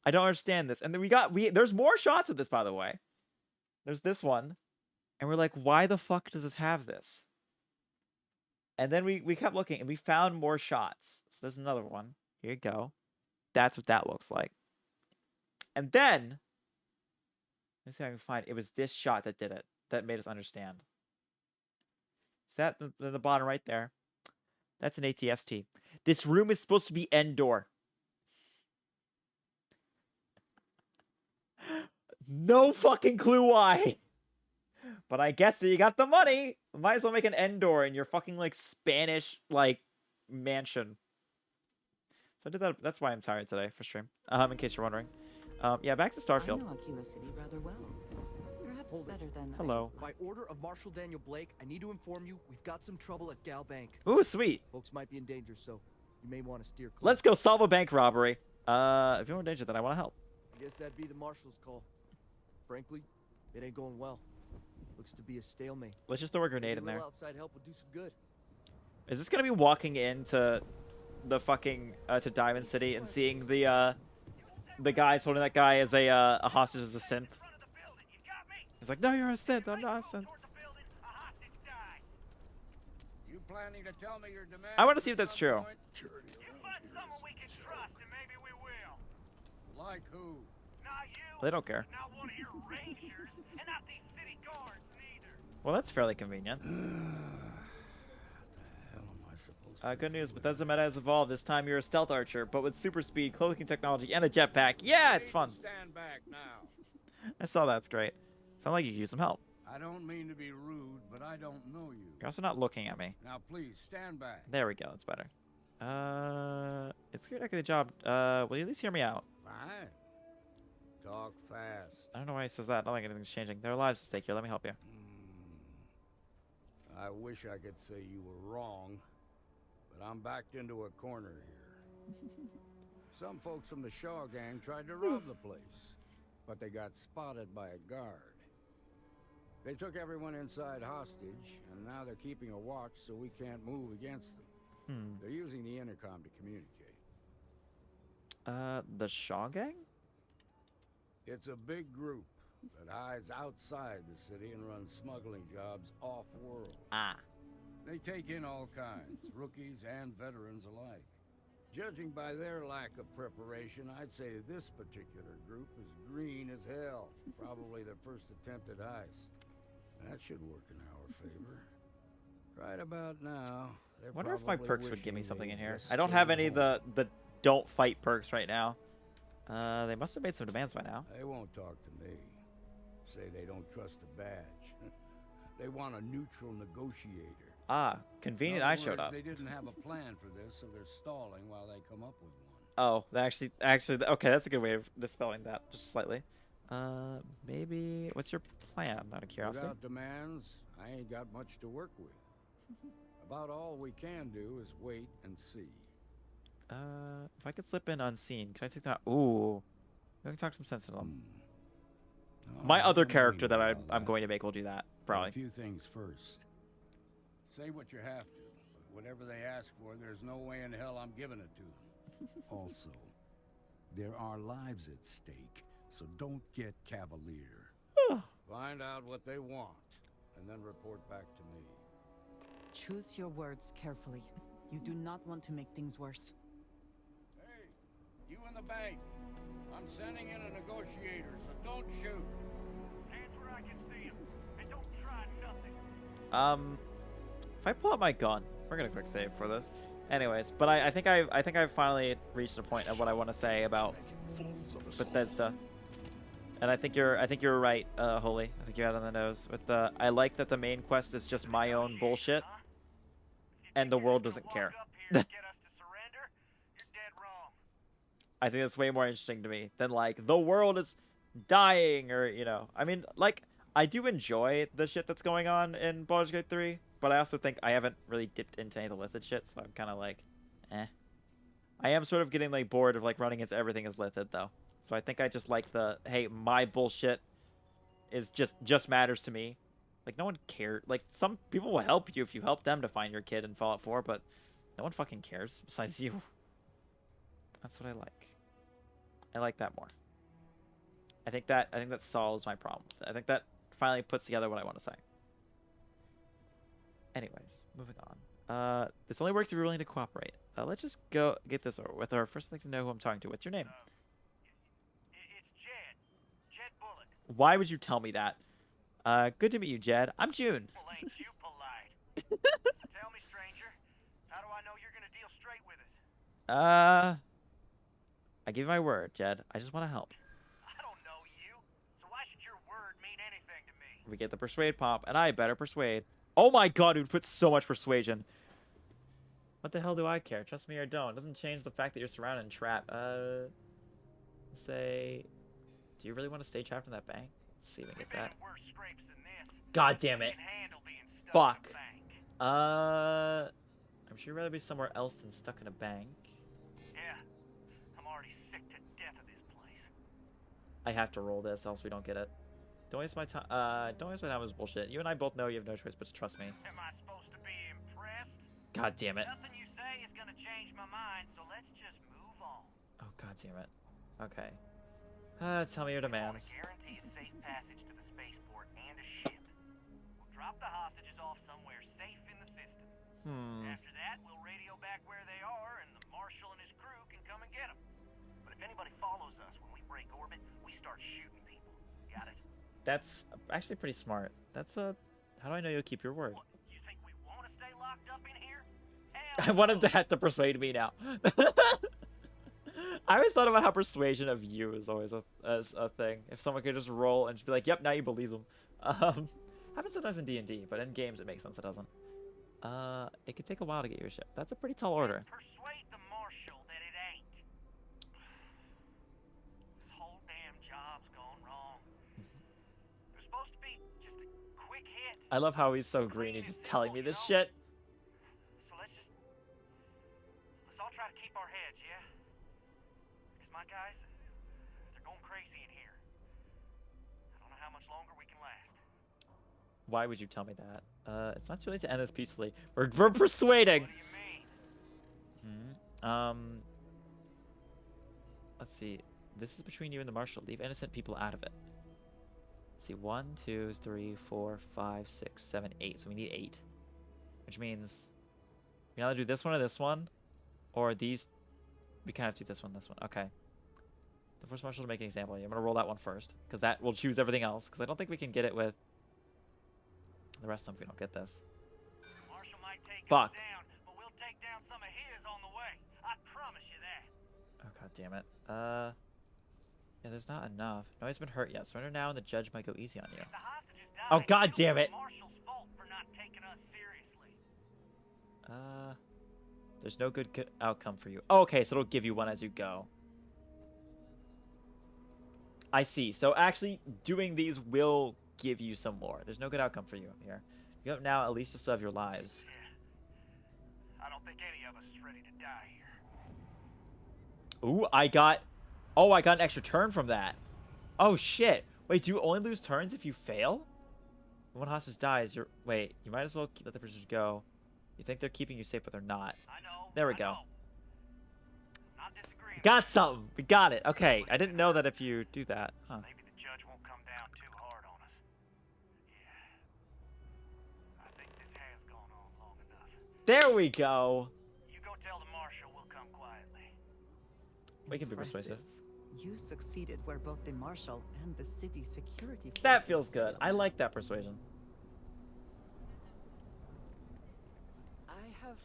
Speaker 1: I don't understand this. And then there's more shots of this, by the way. There's this one, and we're like, why the fuck does this have this? And then we kept looking, and we found more shots. So there's another one. Here you go. That's what that looks like. And then, let's see if I can find, it was this shot that did it, that made us understand. Is that the bottom right there? That's an ATST. This room is supposed to be end door. No fucking clue why. But I guess you got the money. Might as well make an end door in your fucking, like, Spanish, like, mansion. So I did that. That's why I'm tired today for stream. In case you're wondering. Yeah, back to Starfield.
Speaker 3: I know Aquila City rather well. Perhaps better than
Speaker 1: Hello.
Speaker 9: By order of Marshal Daniel Blake, I need to inform you we've got some trouble at Gal Bank.
Speaker 1: Ooh, sweet.
Speaker 9: Folks might be in danger, so you may want to steer clear.
Speaker 1: Let's go solve a bank robbery. If you're in danger, then I want to help.
Speaker 9: I guess that'd be the Marshal's call. Frankly, it ain't going well. Looks to be a stalemate.
Speaker 1: Let's just throw a grenade in
Speaker 9: Maybe a
Speaker 1: there.
Speaker 9: little outside help would do some good.
Speaker 1: Is this gonna be walking into the fucking to Diamond City and seeing the guys holding that guy as a hostage as a synth? He's like, no, you're a synth. I'm not a synth.
Speaker 2: You planning to tell me your demand?
Speaker 1: I want to see if that's true.
Speaker 2: You find someone we can trust, and maybe we will. Like who? Not you.
Speaker 1: They don't care.
Speaker 2: Not one of your rangers, and not these city guards neither.
Speaker 1: Well, that's fairly convenient. Good news, Bethesda meta has evolved. This time you're a stealth archer, but with super speed, cloaking technology, and a jetpack. Yeah, it's fun.
Speaker 2: Stand back now.
Speaker 1: I saw that's great. Sound like you could use some help.
Speaker 2: I don't mean to be rude, but I don't know you.
Speaker 1: You're also not looking at me.
Speaker 2: Now please stand back.
Speaker 1: There we go. It's better. It's good. I get a job. Will you at least hear me out?
Speaker 2: Fine. Talk fast.
Speaker 1: I don't know why he says that. I don't think anything's changing. There are lives at stake here. Let me help you.
Speaker 2: I wish I could say you were wrong, but I'm backed into a corner here. Some folks from the Shaw gang tried to rob the place, but they got spotted by a guard. They took everyone inside hostage, and now they're keeping a watch so we can't move against them. They're using the intercom to communicate.
Speaker 1: The Shaw gang?
Speaker 2: It's a big group that hides outside the city and runs smuggling jobs off-world.
Speaker 1: Ah.
Speaker 2: They take in all kinds, rookies and veterans alike. Judging by their lack of preparation, I'd say this particular group is green as hell. Probably their first attempt at heist. That should work in our favor. Right about now, they're
Speaker 1: I wonder if my
Speaker 2: probably
Speaker 1: perks would give me
Speaker 2: wishing
Speaker 1: something
Speaker 2: they'd
Speaker 1: in here.
Speaker 2: just
Speaker 1: I don't
Speaker 2: stayed
Speaker 1: have any of
Speaker 2: home.
Speaker 1: the don't fight perks right now. They must have made some demands by now.
Speaker 2: They won't talk to me. Say they don't trust the badge. They want a neutral negotiator.
Speaker 1: Ah, convenient.
Speaker 2: In other
Speaker 1: I showed
Speaker 2: words,
Speaker 1: up.
Speaker 2: They didn't have a plan for this, so they're stalling while they come up with one.
Speaker 1: Oh, actually, okay, that's a good way of dispelling that, just slightly. Maybe, what's your plan, out of curiosity?
Speaker 2: Without demands, I ain't got much to work with. About all we can do is wait and see.
Speaker 1: If I could slip in unseen, can I take that? Ooh, I can talk some sense into them. My other character that I'm going to make will do that, probably.
Speaker 2: A few things first. Say what you have to, but whatever they ask for, there's no way in hell I'm giving it to them. Also, there are lives at stake, so don't get cavalier. Find out what they want, and then report back to me.
Speaker 3: Choose your words carefully. You do not want to make things worse.
Speaker 2: Hey, you in the bank. I'm sending in a negotiator, so don't shoot. Hands where I can see him, and don't try nothing.
Speaker 1: If I pull out my gun, we're gonna quick save for this. Anyways, but I think I've finally reached a point of what I want to say about Bethesda. And I think you're right, Holy. I think you're out on the nose with the. I like that the main quest is just my own bullshit, and the world doesn't care. I think that's way more interesting to me than like the world is dying or I mean like I do enjoy the shit that's going on in Baldur's Gate 3, but I also think I haven't really dipped into any of the Lithid shit, so I'm kind of like, eh. I am sort of getting like bored of like running as everything as Lithid though, so I think I just like the hey my bullshit is just matters to me. Like no one cares. Like some people will help you if you help them to find your kid in Fallout 4, but no one fucking cares besides you. That's what I like. I like that more. I think that solves my problem. I think that finally puts together what I want to say. Anyways, moving on. This only works if you're willing to cooperate. Let's just go get this over with. Or first, I'd like to know who I'm talking to. What's your name?
Speaker 2: It's Jed. Jed Bullock.
Speaker 1: Why would you tell me that? Good to meet you, Jed. I'm June.
Speaker 2: Well, ain't you polite? So tell me, stranger, how do I know you're gonna deal straight with us?
Speaker 1: I give you my word, Jed. I just want to help.
Speaker 2: I don't know you, so why should your word mean anything to me?
Speaker 1: We get the persuade pop, and I better persuade. Oh my god, dude, put so much persuasion. What the hell do I care? Trust me or don't. It doesn't change the fact that you're surrounded and trapped. Say, do you really want to stay trapped in that bank? Let's see if we can get that.
Speaker 2: Worse scrapes than this.
Speaker 1: God damn it. Fuck. I'm sure you'd rather be somewhere else than stuck in a bank.
Speaker 2: Yeah, I'm already sick to death of this place.
Speaker 1: I have to roll this, else we don't get it. Don't waste my time. Don't waste my time with this bullshit. You and I both know you have no choice but to trust me.
Speaker 2: Am I supposed to be impressed?
Speaker 1: God damn it.
Speaker 2: Nothing you say is gonna change my mind, so let's just move on.
Speaker 1: Oh god damn it. Okay. Tell me your demands.
Speaker 2: I guarantee a safe passage to the spaceport and a ship. We'll drop the hostages off somewhere safe in the system. After that, we'll radio back where they are, and the marshal and his crew can come and get them. But if anybody follows us when we break orbit, we start shooting people. Got it?
Speaker 1: That's actually pretty smart. That's how do I know you'll keep your word?
Speaker 2: What, you think we want to stay locked up in here?
Speaker 1: I want him to have to persuade me now. I always thought about how persuasion of you is always a thing. If someone could just roll and just be like, "Yep, now you believe them." Happens sometimes in D&D, but in games it makes sense. It doesn't. It could take a while to get your ship. That's a pretty tall order.
Speaker 2: Persuade the marshal that it ain't. This whole damn job's gone wrong. It was supposed to be just a quick hit.
Speaker 1: I love how he's so green. He's just telling me this shit.
Speaker 2: So let's all try to keep our heads, yeah? Because my guys, they're going crazy in here. I don't know how much longer we can last.
Speaker 1: Why would you tell me that? It's not too late to end this peacefully. We're persuading.
Speaker 2: What do you mean?
Speaker 1: Let's see. This is between you and the marshal. Leave innocent people out of it. Let's see. 1, 2, 3, 4, 5, 6, 7, 8. So we need 8. Which means we either do this one or this one. Or these. We kind of do this one, this one. Okay. The first marshal to make an example. I'm going to roll that one first. Because that will choose everything else. Because I don't think we can get it with the rest of them if we don't get this.
Speaker 2: Marshall might take
Speaker 1: Fuck.
Speaker 2: us down, but we'll take down some of his on the way. I promise you that.
Speaker 1: Oh god damn it. Yeah, there's not enough. Nobody's been hurt yet. Surrender now and the judge might go easy on you.
Speaker 2: If the hostages die,
Speaker 1: Oh god damn it.
Speaker 2: it's Marshall's fault for not taking us seriously.
Speaker 1: There's no good outcome for you. Oh, okay, so it'll give you one as you go. I see. So actually doing these will give you some more. There's no good outcome for you here. You have now at least to still have your lives.
Speaker 2: Yeah. I don't think any of us is ready to die here.
Speaker 1: Ooh, I got an extra turn from that. Oh shit. Wait, do you only lose turns if you fail? When one hostage dies, wait, you might as well let the prisoners go. You think they're keeping you safe, but they're not.
Speaker 2: I know.
Speaker 1: There we go.
Speaker 2: Not disagreeing.
Speaker 1: Got something. We got it. Okay, I didn't know that if you do that. Huh.
Speaker 2: Maybe the judge won't come down too hard on us. Yeah. I think this has gone on long enough.
Speaker 1: There we go.
Speaker 2: You go tell the marshal we'll come quietly.
Speaker 1: We can be
Speaker 3: Impressive.
Speaker 1: persuasive.
Speaker 3: You succeeded where both the marshal and the city security forces
Speaker 1: That feels good.
Speaker 3: failed.
Speaker 1: I like that persuasion.
Speaker 3: I have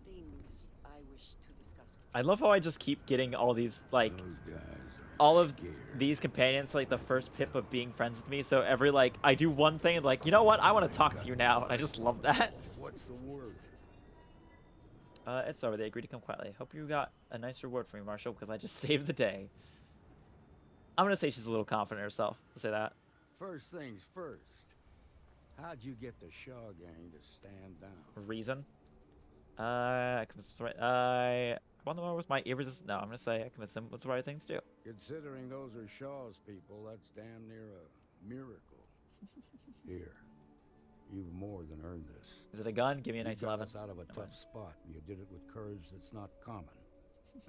Speaker 3: things I wish to discuss.
Speaker 1: I love how I just keep getting all these, like,
Speaker 10: Those guys are
Speaker 1: all of
Speaker 10: scared.
Speaker 1: these companions, like, the first pip of being friends with me. So every, like, I do one thing and, like, you know what? I want to talk to you now. And I just love that.
Speaker 10: What's the word?
Speaker 1: It's over. They agreed to come quietly. Hope you got a nice reward for me, Marshall, because I just saved the day. I'm going to say she's a little confident in herself. I'll say that.
Speaker 10: First things first. How'd you get the Shaw gang to stand down?
Speaker 1: Reason. I convinced them I won the war with my irresist. No, I'm going to say I convinced them was the right thing to do.
Speaker 10: Considering those are Shaw's people, that's damn near a miracle. Here. You've more than earned this.
Speaker 1: Is it a gun? Give me a
Speaker 10: You got
Speaker 1: 1911.
Speaker 10: us out of a tough spot, and you did it with courage that's not common.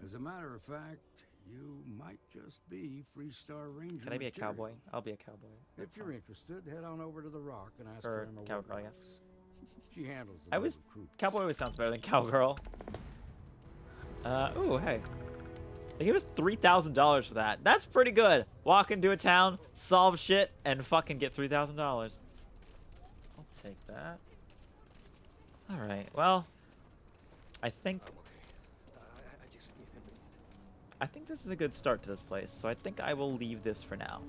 Speaker 10: As a matter of fact, you might just be Freestar Ranger.
Speaker 1: Can I be a
Speaker 10: material.
Speaker 1: cowboy? I'll be a cowboy.
Speaker 10: If you're interested, head on over to the Rock and ask
Speaker 1: Or
Speaker 10: for Emma
Speaker 1: cowgirl, I
Speaker 10: Wilcox.
Speaker 1: guess.
Speaker 10: She handles the
Speaker 1: I always
Speaker 10: recruits.
Speaker 1: cowboy always sounds better than cowgirl. Ooh, hey. They gave us $3,000 for that. That's pretty good. Walk into a town, solve shit, and fucking get $3,000. I'll take that. All right. Well, I think this is a good start to this place. So I think I will leave this for now.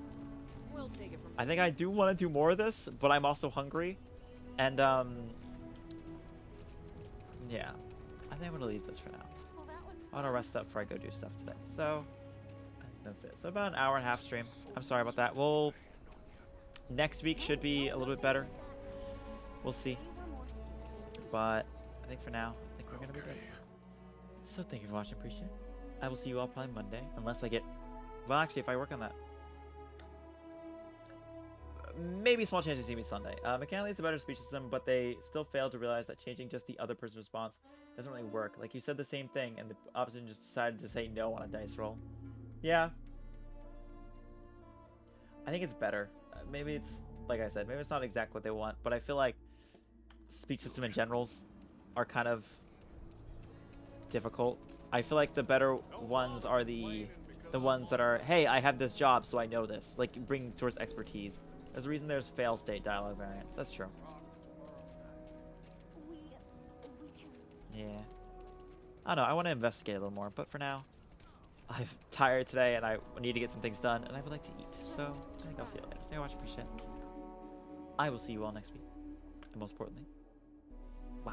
Speaker 3: We'll take it from
Speaker 1: I think I do want to do more of this, but I'm also hungry. And, yeah. I think I'm going to leave this for now.
Speaker 5: Well, that was
Speaker 1: I want to rest up before I go do stuff today. So, I think that's it. So about an hour and a half stream. I'm sorry about that. Well, next week should be a little bit better. We'll see. But I think for now, I think we're going to be good. So thank you for watching. Appreciate it. I will see you all probably Monday. Unless I get... Well, actually, if I work on that... Maybe small changes see me Sunday. Mechanically, it's a better speech system, but they still fail to realize that changing just the other person's response doesn't really work. Like, you said the same thing, and the opposition just decided to say no on a dice roll. Yeah. I think it's better. Maybe it's, like I said, maybe it's not exactly what they want, but I feel like speech system in generals are kind of difficult. I feel like the better ones are the ones that are, hey, I have this job, so I know this. Like, bring towards expertise. There's a reason there's fail state dialogue variants. That's true.
Speaker 5: we can.
Speaker 1: Yeah. I don't know. I want to investigate a little more, but for now, I'm tired today, and I need to get some things done, and I would like to eat. So I think I'll see you later. Thank you for watching. Appreciate it. I will see you all next week. And most importantly, bye.